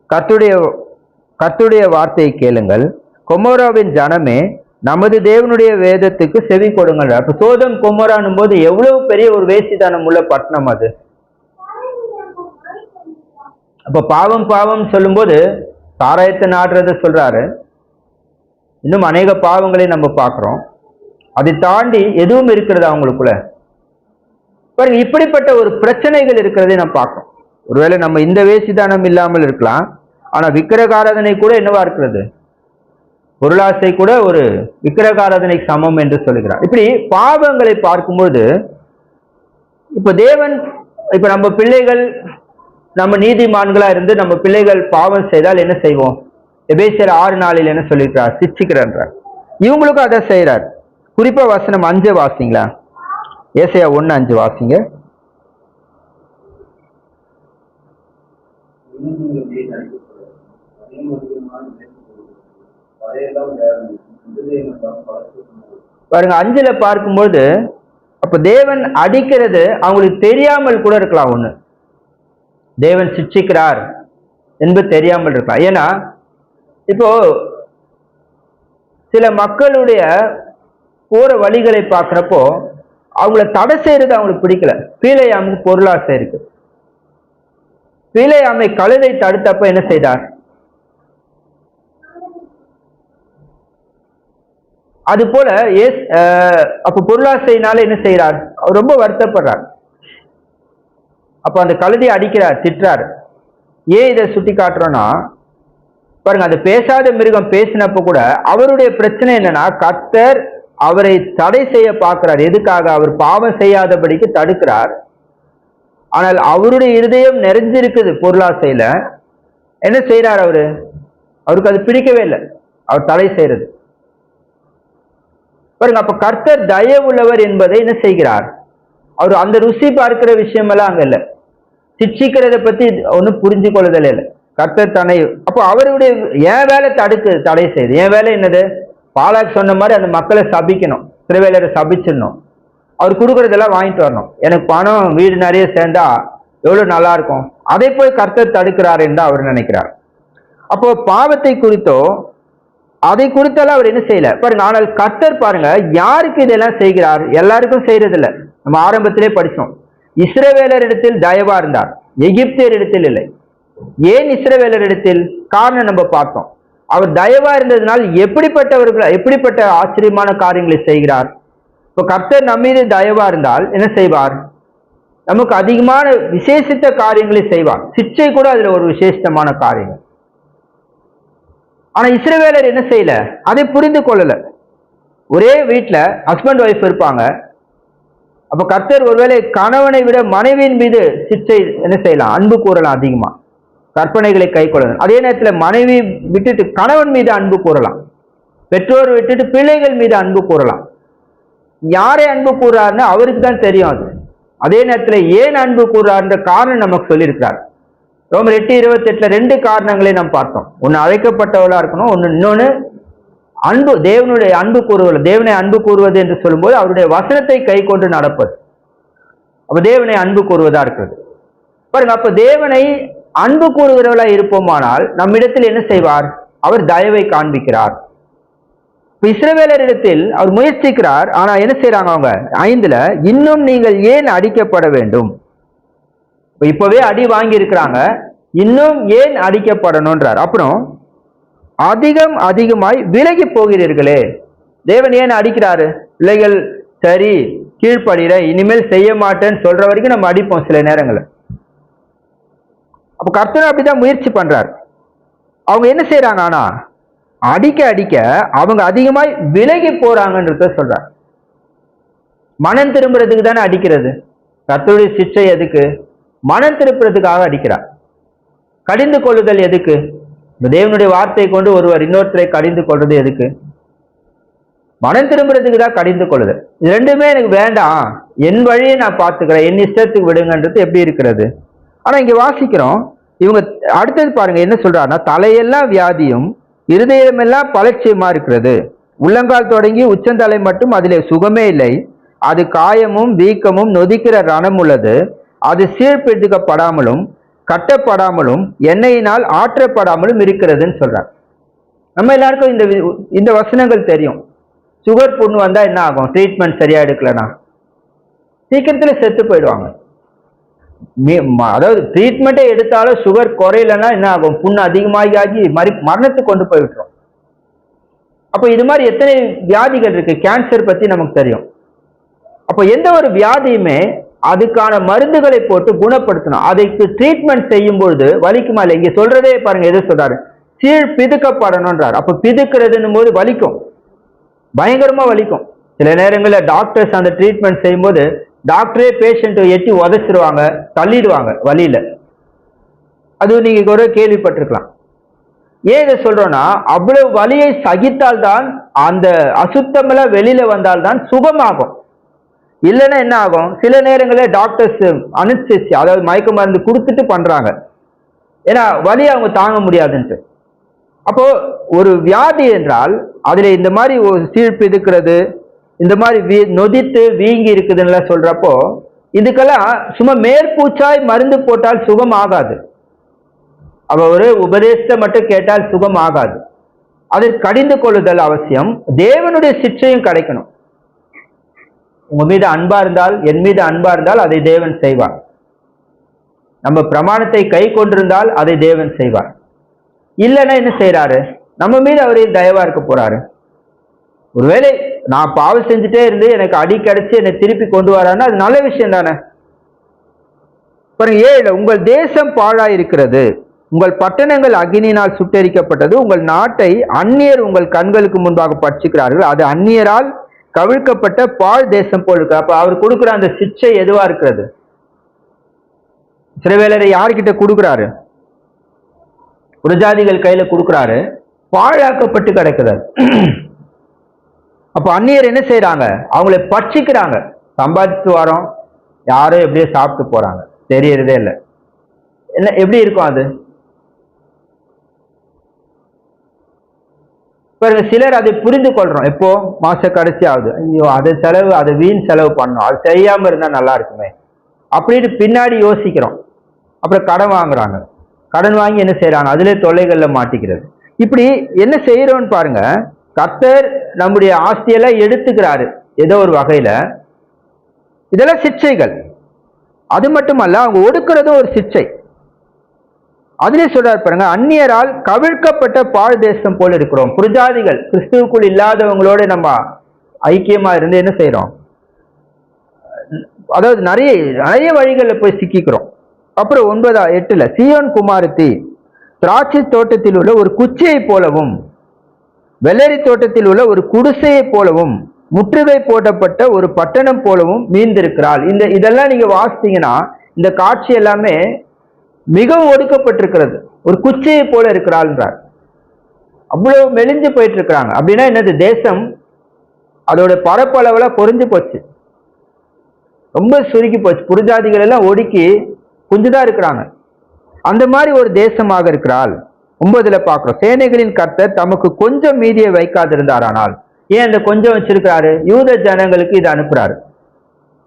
கர்த்தருடைய வார்த்தையை கேளுங்கள், கொமோராவின் ஜனமே, நமது தேவனுடைய வேதத்துக்கு செவி கொடுங்கள். அப்ப சோதம் கொமோரானும் போது எவ்வளவு பெரிய ஒரு வேசித்தனம் உள்ள பட்டணம் அது. அப்ப பாவம் பாவம் சொல்லும் போது சாராயத்தை நாடுறத சொல்றாரு. இன்னும் அநேக பாவங்களை நம்ம பார்க்கிறோம். அதை தாண்டி எதுவும் இருக்கிறது அவங்களுக்குள்ள. பாருங்க, இப்படிப்பட்ட ஒரு பிரச்சனைகள் இருக்கிறதை நம்ம பார்க்கிறோம். ஒருவேளை நம்ம இந்த வேசிதானம் இல்லாமல் இருக்கலாம், ஆனா விக்கிரகாராதனை கூட என்னவா இருக்கிறது? பொருளாசை கூட ஒரு விக்கிரகாராதனை சமம் என்று சொல்லுகிறார். இப்படி பாவங்களை பார்க்கும்போது இப்ப தேவன், இப்ப நம்ம பிள்ளைகள், நம்ம நீதிமான்களா இருந்து நம்ம பிள்ளைகள் பாவம் செய்தால் என்ன செய்வோம்? எபேசியர் 6:4 என்ன சொல்லியிருக்கிறார்? சிச்சிக்கிறார். இவங்களுக்கும் அதை செய்யறார். குறிப்பா வசனம் 5 வாசிங்களா? ஏசாயா 1:5 வாசிங்க. பாருங்க, 5ல பார்க்கும்போது அப்ப தேவன் அடிக்கிறது அவங்களுக்கு தெரியாமல் கூட இருக்கலாம். ஒண்ணு, தேவன் சிட்சிக்கிறார் என்பது தெரியாமல் இருக்கலாம். ஏன்னா இப்போ சில மக்களுடைய போற வழிகளை பார்க்கிறப்போ அவங்கள தடை செய்யறது அவங்களுக்கு பிடிக்கல. பீலையாமுக்கு பொருளாசை இருக்கு. பீலையாமை கழுதை தடுத்தப்ப என்ன செய்தார்? அது போல அப்ப பொருளாசையினால என்ன செய்யறார்? அவர் ரொம்ப வருத்தப்படுறார். அப்ப அந்த கழுதையை அடிக்கிறார், திட்டுறார். ஏன் இதை சுட்டி காட்டுறோம்னா, பாருங்க, அது பேசாத மிருகம் பேசினப்ப கூட அவருடைய பிரச்சனை என்னன்னா, கர்த்தர் அவரை தடை செய்ய பார்க்கிறார். எதுக்காக? அவர் பாவம் செய்யாதபடிக்கு தடுக்கிறார். ஆனால் அவருடைய இருதயம் நிறைஞ்சிருக்குது பொருளாசையில. என்ன செய்யறார் அவரு? அவருக்கு அது பிடிக்கவே இல்லை, அவர் தடை செய்யறது. பாருங்க, அப்ப கர்த்தர் தயவுள்ளவர் என்பதை என்ன செய்கிறார்? அவர் அந்த ருசி பார்க்கிற விஷயம் எல்லாம் அங்க இல்லை. சிட்சிக்கிறத பத்தி ஒன்னும் புரிஞ்சு கொள்ளுதல் இல்லை. கர்த்தர் தன்னை, அப்போ அவருடைய என் வேலை தடை செய்யுது. என் வேலை என்னது? பாலாக் சொன்ன மாதிரி அந்த மக்களை சபிக்கணும், சிறுவேலரை சபிச்சிடணும், அவர் கொடுக்கறதெல்லாம் வாங்கிட்டு வரணும். எனக்கு பணம் வீடு நிறைய சேர்ந்தா எவ்வளவு நல்லா இருக்கும். அதை போய் கர்த்தர் தடுக்கிறார் என்று அவர் நினைக்கிறார். அப்போ பாவத்தை குறித்தோ அதை குறித்தாலும் அவர் என்ன செய்யல பாருங்க. ஆனால் கர்த்தர் பாருங்க யாருக்கு இதெல்லாம் செய்கிறார்? எல்லாருக்கும் செய்யறது இல்ல. நம்ம ஆரம்பத்திலே படிச்சோம். இஸ்ரவேலரிடத்தில் தயவா இருந்தார், எகிப்தியரிடத்தில் இல்லை. ஏன் இஸ்ரவேலரிடத்தில்? காரணம் நம்ம பார்த்தோம். அவர் தயவா இருந்ததுனால் எப்படிப்பட்ட ஆச்சரியமான காரியங்களை செய்கிறார். இப்போ கர்த்தர் நம்மீது தயவா இருந்தால் என்ன செய்வார்? நமக்கு அதிகமான விசேஷித்த காரியங்களை செய்வார். சிச்சை கூட அதுல ஒரு விசேஷமான காரியம். ஆனா இஸ்ரவேலர் என்ன செய்யல? அதை புரிந்து கொள்ளல. ஒரே வீட்டுல ஹஸ்பண்ட் ஒய்ஃப் இருப்பாங்க. அப்ப கர்த்தர் ஒருவேளை கணவனை விட மனைவியின் மீது சிச்சை என்ன செய்யலாம்? அன்பு கூறலாம், அதிகமா கற்பனைகளை கை கொள்ளலாம். அதே நேரத்தில் மனைவி விட்டுட்டு கணவன் மீது அன்பு கூறலாம், பெற்றோர் விட்டுட்டு பிள்ளைகள் மீது அன்பு கூறலாம். யாரை அன்பு கூறாருன்னு அவருக்கு தான் தெரியும். அதே நேரத்தில் ஏன் அன்பு கூறாருன்ற காரணம் நமக்கு சொல்லியிருக்கிறார். ரோமர் 8:28 2 காரணங்களை நாம் பார்த்தோம். ஒன்னு அழைக்கப்பட்டவளா இருக்கணும், இன்னொன்னு அன்பு, தேவனுடைய அன்பு கூறுவது. தேவனை அன்பு கூறுவது என்று சொல்லும்போது அவருடைய வசனத்தை கை கொண்டு நடப்பது. அப்ப தேவனை அன்பு கூறுவதா இருக்கிறது பாருங்க. அப்ப தேவனை அன்பு கூறுகிறவளா இருப்போமானால் நம்மிடத்தில் என்ன செய்வார்? அவர் தயவை காண்பிக்கிறார். இஸ்ரவேலரிடத்தில் அவர் முயற்சிக்கிறார். ஆனா என்ன செய்யறாங்க அவங்க? 5 இன்னும் நீங்கள் ஏன் அடிக்கப்பட வேண்டும்? இப்பவே அடி வாங்கி இருக்கிறாங்க, இன்னும் ஏன் அடிக்கப்படணும்ன்றார். அப்புறம் அதிகமாய் விலகி போகிறீர்களே. தேவன் ஏன் அடிக்கிறாரு? பிள்ளைகள் சரி கீழ்ப்படுகிற, இனிமேல் செய்ய மாட்டேன்னு சொல்ற வரைக்கும் நம்ம அடிப்போம் சில நேரங்களில். அப்ப கர்த்தர் அப்படிதான் முயற்சி பண்றார். அவங்க என்ன செய்யறாங்க? ஆனா அடிக்க அவங்க அதிகமாய் விலகி போறாங்கன்றத சொல்றார். மனம் திரும்புறதுக்கு தானே அடிக்கிறது. கர்த்தருடைய சிச்சை எதுக்கு? மனம் திருப்புறதுக்காக அடிக்கிறார். கடிந்து கொள்ளுதல் எதுக்கு? தேவனுடைய வார்த்தையை கொண்டு ஒருவர் இன்னொருத்தரை கடிந்து கொள்றது எதுக்கு? மனம் திரும்புறதுக்கு தான் கடிந்து கொள்ளுதல். இது ரெண்டுமே எனக்கு வேண்டாம், என் வழியை நான் பார்த்துக்கிறேன், என் இஷ்டத்துக்கு விடுங்கன்றது எப்படி இருக்கிறது? ஆனா இங்க வாசிக்கிறோம், இவங்க அடுத்தது பாருங்க என்ன சொல்றாருன்னா, தலையெல்லாம் வியாதியும் இருதயமெல்லாம் பலட்சியமா இருக்கிறது, உள்ளங்கால் தொடங்கி உச்சந்தலை மட்டும் அதிலே சுகமே இல்லை, அது காயமும் வீக்கமும் நொதிக்கிற ரணம் உள்ளது, அது சீர்பிடிக்கப்படாமலும் கட்டப்படாமலும் எண்ணெயினால் ஆற்றப்படாமலும் இருக்கிறதுன்னு சொல்றாங்க. நம்ம எல்லாருக்கும் இந்த வசனங்கள் தெரியும். சுகர் புண்ணு வந்தா என்ன ஆகும்? ட்ரீட்மெண்ட் சரியா எடுக்கலனா சீக்கிரத்துல செத்து போயிடுவாங்க. அதாவது ட்ரீட்மெண்ட்டே எடுத்தாலும் சுகர் குறையலன்னா என்ன ஆகும்? புண்ணு அதிகமாகி மரணத்துக்கு கொண்டு போய் விட்டுரும். அப்போ இது மாதிரி எத்தனை வியாதிகள் இருக்கு. கேன்சர் பத்தி நமக்கு தெரியும். அப்போ எந்த ஒரு வியாதியுமே அதுக்கான மருந்துகளை போட்டு குணப்படுத்தணும். அதுக்கு ட்ரீட்மெண்ட் செய்யும் பொழுது வலிக்குமா இல்லை? இங்க சொல்றதே பாருங்க, எது சொல்றாரு? சீழ் பிதுக்கப்படணும்ன்றார். அப்ப பிதுக்கிறதுன்னும் போது வலிக்கும், பயங்கரமா வலிக்கும். சில நேரங்களில் டாக்டர்ஸ் அந்த ட்ரீட்மெண்ட் செய்யும் போது டாக்டரே பேஷண்ட்டை எட்டி உதச்சிருவாங்க, தள்ளிடுவாங்க வலியில. அது நீங்க ஒரு கேள்விப்பட்டிருக்கலாம். ஏன் இதை சொல்றோம்னா, அவ்வளவு வலியை சகித்தால்தான், அந்த அசுத்தமெல்லாம் வெளியில வந்தால்தான் சுகமாகும். இல்லைன்னா என்ன ஆகும்? சில நேரங்களில் டாக்டர்ஸ் அனஸ்தீசியா, அதாவது மயக்க மருந்து கொடுத்துட்டு பண்றாங்க, ஏன்னா வலி அவங்க தாங்க முடியாதுன்ட்டு. அப்போ ஒரு வியாதி என்றால் அதுல இந்த மாதிரி ஒரு சீழ்ப்பு இருக்கிறது, இந்த மாதிரி நொதித்து வீங்கி இருக்குதுன்னு சொல்றப்போ, இதுக்கெல்லாம் சும்மா மேற்பூச்சாய் மருந்து போட்டால் சுகம் ஆகாது. அவ ஒரு உபதேசத்தை மட்டும் கேட்டால் சுகம் ஆகாது. அதை கடிந்து கொள்ளுதல் அவசியம். தேவனுடைய சிற்றையும் கிடைக்கணும். உங்க மீது அன்பா இருந்தால், என் மீது அன்பா இருந்தால் அதை தேவன் செய்வார். நம்ம பிரமாணத்தை கை கொண்டிருந்தால் அதை தேவன் செய்வார். இல்லைன்னா என்ன செய்யறாரு? நம்ம மீது அவரே தயவா இருக்க போறாரு. ஒருவேளை நான் பாவம் செஞ்சுட்டே இருந்து எனக்கு அடி கிடைச்சு என்னை திருப்பி கொண்டு வரான்னா அது நல்ல விஷயம் தானே. பாருங்க 7, உங்கள் தேசம் பாழாயிருக்கிறது, உங்கள் பட்டணங்கள் அக்னியினால் சுட்டெரிக்கப்பட்டது, உங்கள் நாட்டை அந்நியர் உங்கள் கண்களுக்கு முன்பாக பட்சிக்கிறார்கள், அது அந்நியரால் கவிழ்க்கப்பட்ட பாழ் தேசம் போல் இருக்கு. அப்ப அவர் கொடுக்குற அந்த சிச்சை எதுவா இருக்கிறது? சிறுவேலரை யார்கிட்ட கொடுக்குறாரு? புரஜாதிகள் கையில கொடுக்குறாரு, பாழாக்கப்பட்டு கிடக்குறாரு. அப்ப அந்நியர் என்ன செய்யறாங்க? அவங்களை பட்சிக்கிறாங்க. சம்பாதிச்சு வரோம், யாரும் எப்படியோ சாப்பிட்டு போறாங்க, தெரியறதே இல்லை. என்ன எப்படி இருக்கும் அது? சிலர் அதை புரிந்து கொள்றோம். எப்போ? மாச கடைசி ஆகுது, ஐயோ அது செலவு, அது வீண் செலவு பண்ணோம், அது செய்யாம இருந்தா நல்லா இருக்குமே அப்படின்னு பின்னாடி யோசிக்கிறோம். அப்புறம் கடன் வாங்குறாங்க. கடன் வாங்கி என்ன செய்யறாங்க, அதிலே தொல்லைகள்ல மாட்டிக்கிறது. இப்படி என்ன செய்யறோம்னு பாருங்க. கர்த்தர் நம்முடைய ஆஸ்தியெல்லாம் எடுத்துக்கிறாரு ஏதோ ஒரு வகையில. இதெல்லாம் சிக்ஷைகள். அது மட்டுமல்ல, அவங்க ஒடுக்கிறதும் ஒரு சிக்ஷை. அதுல சொல்றாரு பாருங்க, அந்நியரால் கவிழ்க்கப்பட்ட பாழ் தேசம் போல இருக்கிறோம். புரஜாதிகள், கிறிஸ்துவுக்குள் இல்லாதவங்களோட நம்ம ஐக்கியமா இருந்து என்ன செய்யறோம், அதாவது நிறைய நிறைய வழிகளில் போய் சிக்கிக்கிறோம். அப்புறம் 9:8 சீயோன் குமாரத்தி திராட்சை தோட்டத்தில் உள்ள ஒரு குச்சியை போலவும் வெள்ளரி தோட்டத்தில் உள்ள ஒரு குடிசையை போலவும் முற்றுகை போடப்பட்ட ஒரு பட்டணம் போலவும் மீந்திருக்கிறாள். இதெல்லாம் நீங்க வாசித்தீங்கன்னா இந்த காட்சி எல்லாமே மிகவும் ஒடுக்கப்பட்டிருக்கிறது. ஒரு குச்சியை போல இருக்கிறாள்ன்றார். அவ்வளவு மெலிஞ்சு போயிட்டு இருக்கிறாங்க. அப்படின்னா என்னது, தேசம் அதோட பரப்பளவுல குறைஞ்சு போச்சு, ரொம்ப சுருக்கி போச்சு. புறஜாதிகள் எல்லாம் ஒடுக்கி குஞ்சுதான் இருக்கிறாங்க. அந்த மாதிரி ஒரு தேசமாக இருக்கிறாள். 9 பார்க்கிறோம், சேனைகளின் கர்த்தர் தமக்கு கொஞ்சம் மீதியை வைக்காதிருந்தாரானால். ஏன் அந்த கொஞ்சம் வச்சிருக்கிறாரு? யூத ஜனங்களுக்கு இதை அனுப்புறாரு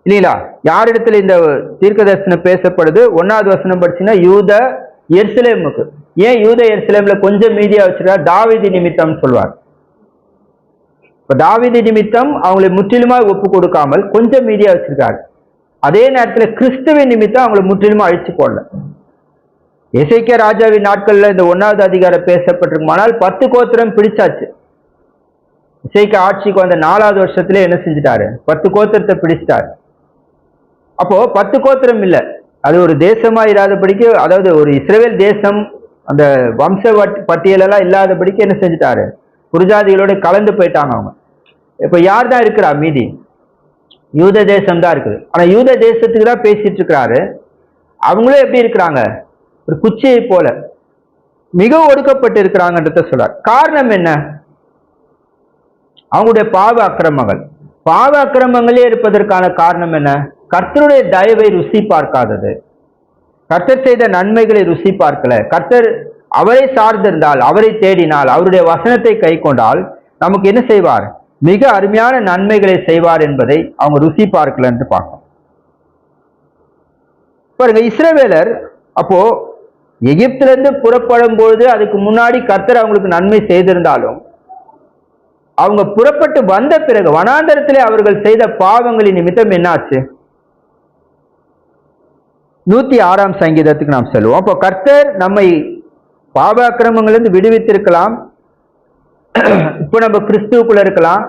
இல்லீங்களா? யாரிடத்துல இந்த தீர்க்க தரிசனம் பேசப்படுது? 1வது வசனம் படிச்சுன்னா யூத எருசலேமுக்கு. ஏன் யூத எருசலேம்ல கொஞ்சம் மீதியா வச்சிருக்காரு? தாவீது நிமித்தம் சொல்வார். இப்ப தாவீது நிமித்தம் அவங்களை முற்றிலுமா ஒப்பு கொடுக்காமல் கொஞ்சம் மீதியா வச்சிருக்காரு. அதே நேரத்துல கிறிஸ்துவின் நிமித்தம் அவங்களை முற்றிலுமா அழிச்சு போடல. எசேக்கியா ராஜாவின் நாட்கள்ல இந்த 1வது அதிகாரம் பேசப்பட்டிருக்குமானால் 10 கோத்திரம் பிடிச்சாச்சு. எசேக்கியா ஆட்சிக்கு வந்த 4வது வருஷத்துல என்ன செஞ்சுட்டாரு? 10 கோத்திரத்தை பிடிச்சிட்டாரு. அப்போ 10 கோத்திரம் இல்லை, அது ஒரு தேசமா இல்லாதபடிக்கு, அதாவது ஒரு இஸ்ரவேல் தேசம் அந்த வம்ச பட்டியலெல்லாம் இல்லாதபடிக்கு என்ன செஞ்சுட்டாரு? புரஜாதிகளோட கலந்து போயிட்டாங்க அவங்க. இப்ப யார் தான் இருக்கிறா மீதி? யூத தேசம் தான் இருக்குது. ஆனா யூத தேசத்துக்கு தான் பேசிட்டு இருக்கிறாரு. அவங்களும் எப்படி இருக்கிறாங்க? ஒரு குச்சியை போல மிக ஒடுக்கப்பட்டு இருக்கிறாங்கன்றத சொல்றார். காரணம் என்ன? அவங்களுடைய பாவ அக்கிரமங்கள். பாவ அக்கிரமங்களே இருப்பதற்கான காரணம் என்ன? கர்த்தருடைய தயவை ருசி பார்க்காதது. கர்த்தர் செய்த நன்மைகளை ருசி பார்க்கல. கர்த்தர் அவரை சார்ந்திருந்தால், அவரை தேடினால், அவருடைய வசனத்தை கை கொண்டால் நமக்கு என்ன செய்வார்? மிக அருமையான நன்மைகளை செய்வார் என்பதை அவங்க ருசி பார்க்கல என்று பார்க்கணும். பாருங்க, இஸ்ரவேலர் அப்போ எகிப்திலிருந்து புறப்படும் பொழுது அதுக்கு முன்னாடி கர்த்தர் அவங்களுக்கு நன்மை செய்திருந்தாலும், அவங்க புறப்பட்டு வந்த பிறகு வனாந்தரத்திலே அவர்கள் செய்த பாவங்களின் நிமித்தம் என்னாச்சு? 106ஆம் சங்கீதத்துக்கு நாம் செல்வோம். அப்போ கர்த்தர் நம்மை பாவ அக்கிரமங்களிலிருந்து விடுவித்திருக்கலாம். இப்போ நம்ம கிறிஸ்துவுக்குள்ள இருக்கலாம்.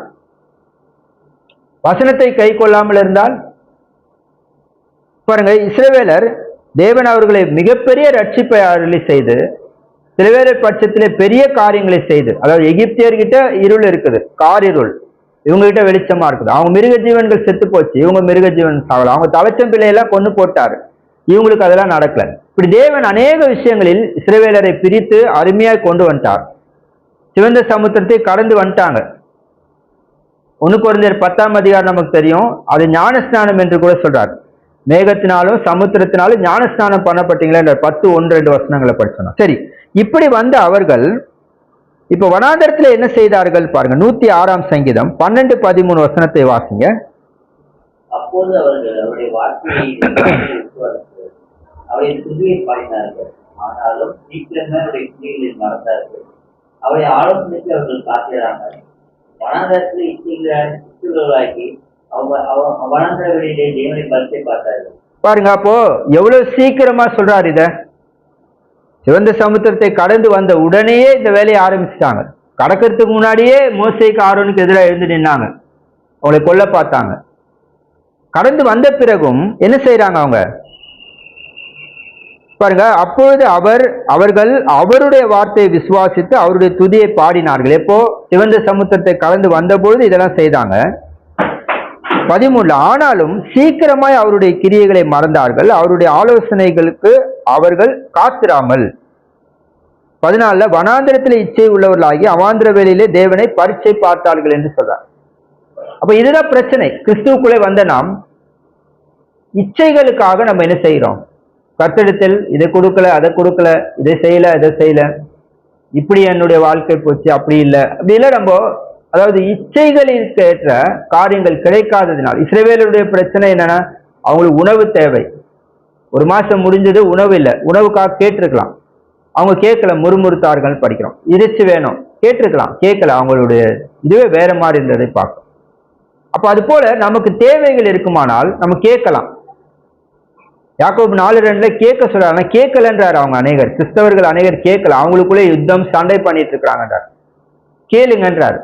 வசனத்தை கை கொள்ளாமல் இருந்தால் பாருங்க, இஸ்ரவேலர் தேவன் அவர்களை மிகப்பெரிய ரட்சிப்பை அருளி செய்து, இஸ்ரவேலர் பட்சத்திலே பெரிய காரியங்களை செய்து, அதாவது எகிப்தியர்கிட்ட இருள் இருக்குது, காரிருள், இவங்க கிட்ட வெளிச்சமா இருக்குது. அவங்க மிருக ஜீவன்கள் செத்து போச்சு, இவங்க மிருக ஜீவன் சாகலாம். அவங்க தலைச்சம் பிள்ளையெல்லாம் கொண்டு போட்டாரு, இவங்களுக்கு அதெல்லாம் நடக்கல. இப்படி தேவன் அநேக விஷயங்களில் இஸ்ரவேலரை பிரித்து அருமையாய் கொண்டு வந்துட்டார். சிவந்த சமுத்திரத்தை கடந்து வந்துட்டாங்க. 1 கொரிந்தியர் 10ஆம் அதிகாரம் நமக்கு தெரியும். அது ஞானஸ்நானம் என்று கூட சொல்றார். மேகத்தினாலும் சமுத்திரத்தினாலும் ஞானஸ்நானம் பண்ணப்பட்டீங்களா என்ற 10:1-2 வசனங்களை படிச்சோம். சரி, இப்படி வந்த அவர்கள் இப்ப வனாந்தரத்துல என்ன செய்தார்கள் பாருங்க. 106ஆம் சங்கீதம் 12-13 வசனத்தை வாசிங்க. அப்போது அவர்கள் அவருடைய வார்த்தையை அவருடைய துதியை பாடினார்கள். ஆனாலும் சீக்கிரமே அவருடைய கிரியைகளை மறந்தார்கள். அவருடைய ஆலோசனைக்கு அவர்கள் காத்திராங்க. வனாந்தரத்தில் இச்சைகளாக்கி வனாந்தர வெளியிலே தேவனை பரிசை பார்த்தார்கள். பாருங்க, அப்போ எவ்வளவு சீக்கிரமா சொல்றாரு இத. சிவந்த சமுத்திரத்தை கடந்து வந்த உடனேயே இந்த வேலையை ஆரம்பிச்சுட்டாங்க. கடக்கிறதுக்கு முன்னாடியே மோசேக்கு ஆரோனுக்கு எதிராக எழுந்து நின்னாங்க, அவங்களை கொல்ல பார்த்தாங்க. கடந்து வந்த பிறகும் என்ன செய்யறாங்க அவங்க பாருங்க. அப்பொழுது அவர்கள் அவருடைய வார்த்தையை விசுவாசித்து அவருடைய துதியை பாடினார்கள். எப்போ? சிவந்த சமுத்திரத்தை கடந்து வந்த பொழுது இதெல்லாம் செய்தாங்க. 13 ஆனாலும் சீக்கிரமாய் அவருடைய கிரியைகளை மறந்தார்கள், அவருடைய ஆலோசனைகளுக்கு அவர்கள் காத்திராமல். 14 வனாந்திரத்தில் இச்சை உள்ளவர்களாகி அவாந்திர வேளையிலே தேவனை பரீட்சை பார்த்தார்கள் என்று சொல்றார். அப்ப இதுதான் பிரச்சனை. கிறிஸ்துவுக்குள்ளே வந்த நாம் இச்சைகளுக்காக நம்ம என்ன செய்யறோம்? கர்த்தரிடத்தில் இதை கொடுக்கல, அதை கொடுக்கல, இதை செய்யல, அதை செய்யல, இப்படி என்னுடைய வாழ்க்கை போச்சு, அப்படி இல்லை, அப்படி இல்லை. நம்ம அதாவது இச்சைகளுக்கு ஏற்ற காரியங்கள் கிடைக்காததினால் இஸ்ரவேலுடைய பிரச்சனை என்னன்னா, அவங்களுக்கு உணவு தேவை. 1 மாசம் முடிஞ்சது, உணவு இல்லை, உணவுக்காக கேட்டிருக்கலாம். அவங்க கேட்கல, முறுமுறுத்தார்கள் படிக்கிறோம். இறைச்சி வேணும் கேட்டிருக்கலாம், கேட்கல, அவங்களுடைய இதுவே வேற மாதிரி இருந்ததை பார்க்கும். அப்ப அது போல நமக்கு தேவைகள் இருக்குமானால் நம்ம கேட்கலாம். யாக்கோபு 4:2 கேட்க சொல்றாங்க, கேட்கலன்றார். அவங்க அநேகர் கிறிஸ்தவர்கள் அநேகர் கேட்கல, அவங்களுக்குள்ளே யுத்தம் சண்டை பண்ணிட்டு இருக்கிறாங்கன்றார். கேளுங்கன்றார்.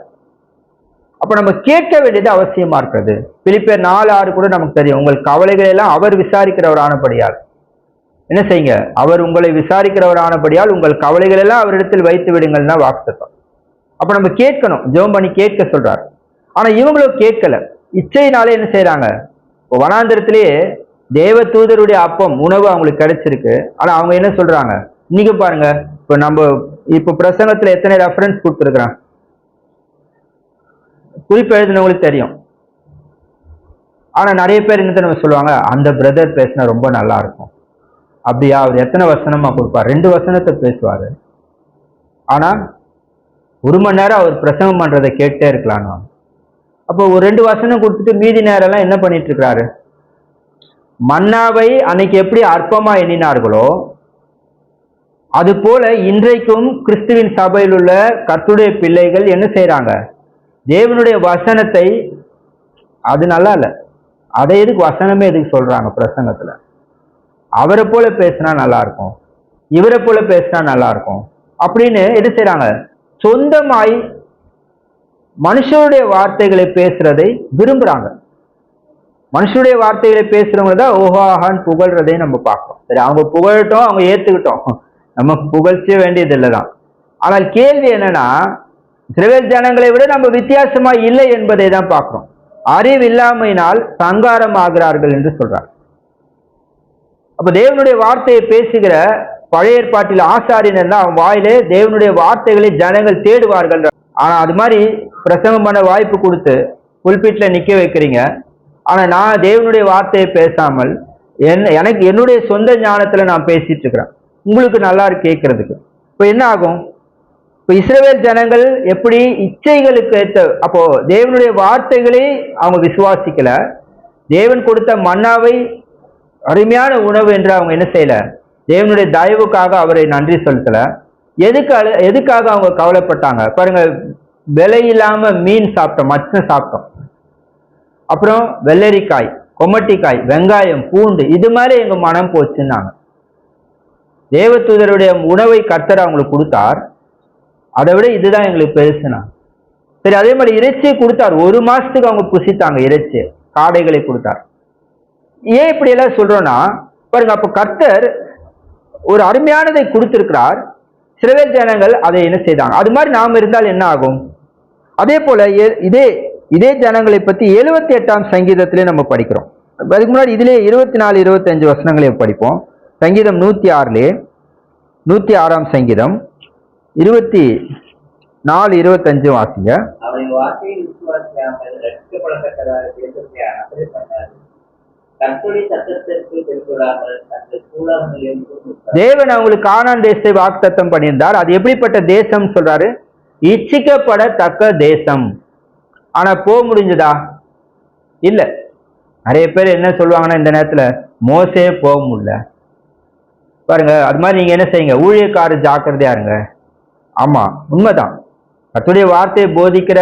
அப்ப நம்ம கேட்க வேண்டியது அவசியமா இருக்கிறது. பிலிப்பியர் 4:6 கூட நமக்கு தெரியும், உங்கள் கவலைகளை எல்லாம் அவர் விசாரிக்கிறவர் ஆனபடியால் என்ன செய்யுங்க, அவர் உங்களை விசாரிக்கிறவர் ஆனபடியால் உங்கள் கவலைகள் எல்லாம் அவரிடத்தில் வைத்து விடுங்கள்னா வாக்குத்தத்தம். அப்ப நம்ம கேட்கணும், ஜெபம் பண்ணி கேட்க சொல்றாரு. ஆனா இவங்களும் கேட்கல, இச்சையினாலே என்ன செய்யறாங்க, வனாந்திரத்திலேயே தேவ தூதருடைய அப்பம் உணவு அவங்களுக்கு கிடைச்சிருக்கு. ஆனா அவங்க என்ன சொல்றாங்க, இன்னைக்கு பாருங்க, இப்ப நம்ம இப்ப பிரசங்கத்துல எத்தனை ரெஃபரன்ஸ் கொடுத்துருக்குறான், குறிப்பு எழுதினவங்களுக்கு தெரியும். ஆனா நிறைய பேர் என்ன நம்ம சொல்லுவாங்க, அந்த பிரதர் பேசினா ரொம்ப நல்லா இருக்கும். அப்படியா, அவர் எத்தனை வசனமா கொடுப்பார், 2 வசனத்தை பேசுவாரு. ஆனா 1 மணி நேரம் அவர் பிரசங்கம் பண்றதை கேட்டே இருக்கலாம். அப்போ ஒரு 2 வசனம் கொடுத்துட்டு மீதி நேரம் எல்லாம் என்ன பண்ணிட்டு இருக்கிறாரு. மன்னாவை அன்னைக்கு எப்படி அற்பமா எண்ணினார்களோ அது போல இன்றைக்கும் கிறிஸ்துவின் சபையில் உள்ள கர்த்தருடைய பிள்ளைகள் என்ன செய்யறாங்க, தேவனுடைய வசனத்தை, அது நல்லா இல்ல, அதை எதுக்கு வசனமே எதுக்கு சொல்றாங்க பிரசங்கத்துல, அவரை போல பேசினா நல்லா இருக்கும், இவரை போல பேசினா நல்லா இருக்கும் அப்படின்னு என்ன செய்யறாங்க, சொந்தமாய் மனுஷனுடைய வார்த்தைகளை பேசுறதை விரும்புறாங்க. மனுஷனுடைய வார்த்தைகளை பேசுறவங்க தான் ஓஹாஹான்னு புகழ்றதை நம்ம பார்க்கணும். சரி, அவங்க புகழட்டும், அவங்க ஏத்துக்கிட்டோம், நம்ம புகழ்ச்சிய வேண்டியது இல்லைதான். ஆனால் கேள்வி என்னன்னா, இஸ்ரவேல் ஜனங்களை விட நம்ம வித்தியாசமா இல்லை என்பதை தான் பார்க்கிறோம். அறிவில்லாமையினால் சங்காரம் ஆகிறார்கள் என்று சொல்றார். அப்ப தேவனுடைய வார்த்தையை பேசுகிற பழைய ஏற்பாட்டில் ஆசாரியனர் தான், அவன் வாயிலே தேவனுடைய வார்த்தைகளை ஜனங்கள் தேடுவார்கள். ஆனா அது மாதிரி பிரசங்கம் பண்ண வாய்ப்பு கொடுத்து புல்பிட்ல நிக்க வைக்கிறீங்க. ஆனா நான் தேவனுடைய வார்த்தையை பேசாமல் எனக்கு என்னுடைய சொந்த ஞானத்துல நான் பேசிட்டு இருக்கிறேன், உங்களுக்கு நல்லா இருக்கு கேட்கறதுக்கு. இப்ப என்ன ஆகும், இப்ப இஸ்ரவேல் ஜனங்கள் எப்படி இச்சைகளுக்கு ஏற்ற, அப்போ தேவனுடைய வார்த்தைகளை அவங்க விசுவாசிக்கல, தேவன் கொடுத்த மன்னாவை அருமையான உணவு என்று அவங்க என்ன செய்யல, தேவனுடைய தயவுக்காக அவரை நன்றி செலுத்தல. எதுக்காக அவங்க கவலைப்பட்டாங்க பாருங்க, விலை இல்லாம மீன் சாப்பிட்டோம், மச்சம் சாப்பிட்டோம், அப்புறம் வெள்ளரிக்காய், கொமட்டிக்காய், வெங்காயம், பூண்டு, இது மாதிரி எங்க மனம் போச்சுன்னாங்க. தேவதூதருடைய உணவை கர்த்தர் அவங்களுக்கு கொடுத்தார், அதை விட இதுதான் எங்களுக்கு பெருசுனா. சரி, அதே மாதிரி இறைச்சியை கொடுத்தார், 1 மாசத்துக்கு அவங்க புசித்தாங்க இறைச்சி, காடைகளை கொடுத்தார். ஏன் இப்படி எல்லாம் சொல்றோம்னா பாருங்க, அப்ப கர்த்தர் ஒரு அருமையானதை கொடுத்திருக்கிறார், இஸ்ரவேல் ஜனங்கள் அதை என்ன செய்தாங்க. அது மாதிரி நாம் இருந்தால் என்ன ஆகும். அதே போல இதே ஜனங்களை பத்தி 78ஆம் சங்கீதத்திலே நம்ம படிக்கிறோம். அதுக்கு முன்னாடி இதிலே 24, 25 வசனங்களை படிப்போம். சங்கீதம் 106 106ஆம் சங்கீதம் 24, 25 வாசிங்க. தேவன் அவங்களுக்கு கானான் தேசத்தை வாக்குத்தத்தம் பண்ணியிருந்தார். அது எப்படிப்பட்ட தேசம் சொல்றாரு, இச்சிக்கப்படத்தக்க தேசம். ஆனா போக முடிஞ்சதா, இல்ல. நிறைய பேர் என்ன சொல்லுவாங்கன்னா இந்த நேரத்துல, மோசே போக முடியல பாருங்க. அது மாதிரி நீங்க என்ன செய்யுங்க, ஊழியக்காரர் ஜாக்கிரதையா இருங்க. ஆமா, உண்மைதான். கர்த்தருடைய வார்த்தையை போதிக்கிற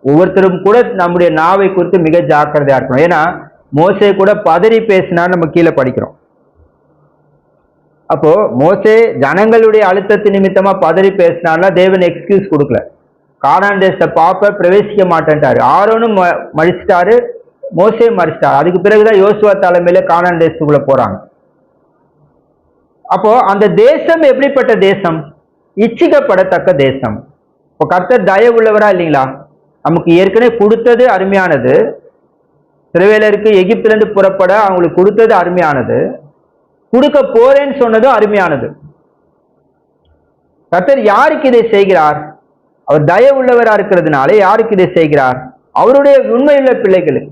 ஒவ்வொருத்தரும் கூட நம்முடைய நாவை குறித்து மிக ஜாக்கிரதையா இருக்கணும். ஏன்னா மோசே கூட பதறி பேசினா நம்ம கீழே படிக்கிறோம். அப்போ மோசே ஜனங்களுடைய அழுத்தத்து நிமித்தமா பதறி பேசினார்னா தேவன் எக்ஸ்கியூஸ் கொடுக்கல. கானான் தேசத்தை பாப்ப பிரவேசிக்க மாட்டேன்ட்டாரு. ஆரோனும் மறிச்சிட்டாரு, மோசே மறிச்சிட்டாரு. அதுக்கு பிறகுதான் யோசுவா தலைமையில கானான் தேசத்துக்குள்ள போறாங்க. அப்போ அந்த தேசம் எப்படிப்பட்ட தேசம், இச்சிக்கப்படத்தக்க தேசம். இப்போ கர்த்தர் தயவு உள்ளவரா இல்லைங்களா, நமக்கு ஏற்கனவே கொடுத்தது அருமையானது. இஸ்ரவேலருக்கு எகிப்திலிருந்து புறப்பட அவங்களுக்கு கொடுத்தது அருமையானது, கொடுக்க போறேன்னு சொன்னதும் அருமையானது. கர்த்தர் யாருக்கு இதை செய்கிறார், அவர் தயவு உள்ளவரா இருக்கிறதுனால யாருக்கு இதை செய்கிறார், அவருடைய உண்மையுள்ள பிள்ளைகளுக்கு.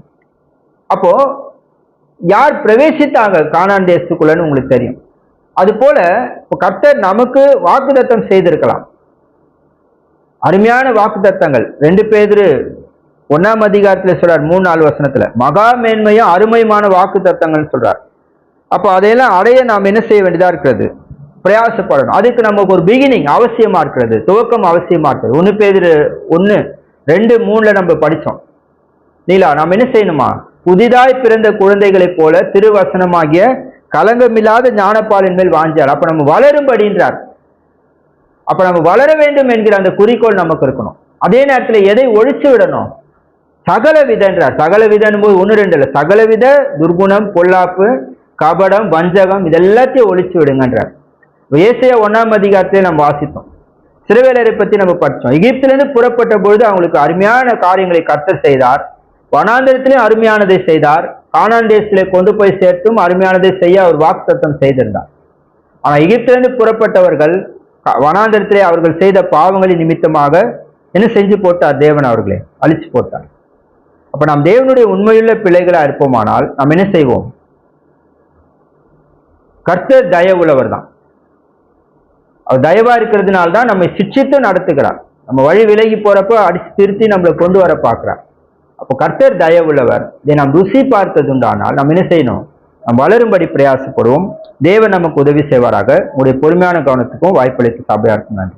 அப்போ யார் பிரவேசித்தாங்க கானான் தேசத்துக்குள்ளன்னு உங்களுக்கு தெரியும். அது போல இப்போ கர்த்தர் நமக்கு வாக்குத்தத்தம் செய்திருக்கலாம், அருமையான வாக்குத்தத்தங்கள். 2 பேதுரு 1ஆம் அதிகாரத்துல சொல்றார், 3-4 வசனத்துல மகா மேன்மையும் அருமையுமான வாக்குத்தத்தங்கள் சொல்றார். அப்போ அதையெல்லாம் அடைய நாம் என்ன செய்ய வேண்டியதா இருக்கிறது, பிரயாசப்படணும். அதுக்கு நமக்கு ஒரு பிகினிங் அவசியமா இருக்கிறது, துவக்கம் அவசியமா இருக்கிறது. 1 பேதுரு 1:2-3 நம்ம படிச்சோம் நீலா. நம்ம என்ன செய்யணுமா? புதிதாய் பிறந்த குழந்தைகளைப் போல திருவசனமாகிய கலங்கமில்லாத ஞானப்பாலின் மேல் வாஞ்சார். அப்ப நம்ம வளரும்படின்றார். அப்ப நம்ம வளர வேண்டும் என்கிற அந்த குறிக்கோள் நமக்கு இருக்கணும். அதே நேரத்தில் எதை ஒழிச்சு விடணும்? சகல விதன்றார். சகல விதன் போது 1-2 இல்ல, சகலவித துர்குணம், பொல்லாப்பு, கபடம், வஞ்சகம் இதெல்லாத்தையும் ஒழிச்சு விடுங்கன்றார். ஏசாயா 1ஆம் அதிகாரத்திலே நம்ம வாசித்தோம். சிறுவேலரை பத்தி நம்ம படிச்சோம். எகிப்திலிருந்து புறப்பட்ட பொழுது அவங்களுக்கு அருமையான காரியங்களை கர்த்தர் செய்தார். வனாந்திரத்திலும் அருமையானதை செய்தார். கானான் தேசத்திலே கொண்டு போய் சேர்த்தும் அருமையானதை செய்ய அவர் வாக்குத்தத்தம் செய்திருந்தார். ஆனா எகிப்திலிருந்து புறப்பட்டவர்கள் வனாந்திரத்திலே அவர்கள் செய்த பாவங்களின் நிமித்தமாக என்ன செஞ்சு போட்டார்? தேவன் அவர்களை அழிச்சு போட்டார். அப்ப நாம் தேவனுடைய உண்மையுள்ள பிள்ளைகளா இருப்போமானால் நாம் என்ன செய்வோம்? கர்த்தர் தயவுள்ளவர் தான். அவர் தயவா இருக்கிறதுனால தான் நம்மை சிட்சித்து நடத்துகிறார். நம்ம வழி விலகி போறப்ப அடிச்சு திருத்தி நம்மளை கொண்டு வர பார்க்கிறார். அப்போ கர்த்தர் தயவுள்ளவர். இதை நாம் ருசி பார்த்ததுண்டானால் நாம் என்ன செய்யணும்? நாம் வளரும்படி பிரயாசப்படுவோம். தேவன் நமக்கு உதவி செய்வாராக. உங்களுடைய பொறுமையான கவனத்துக்கும் வாய்ப்பளித்து சபையாருக்கும் நன்றி.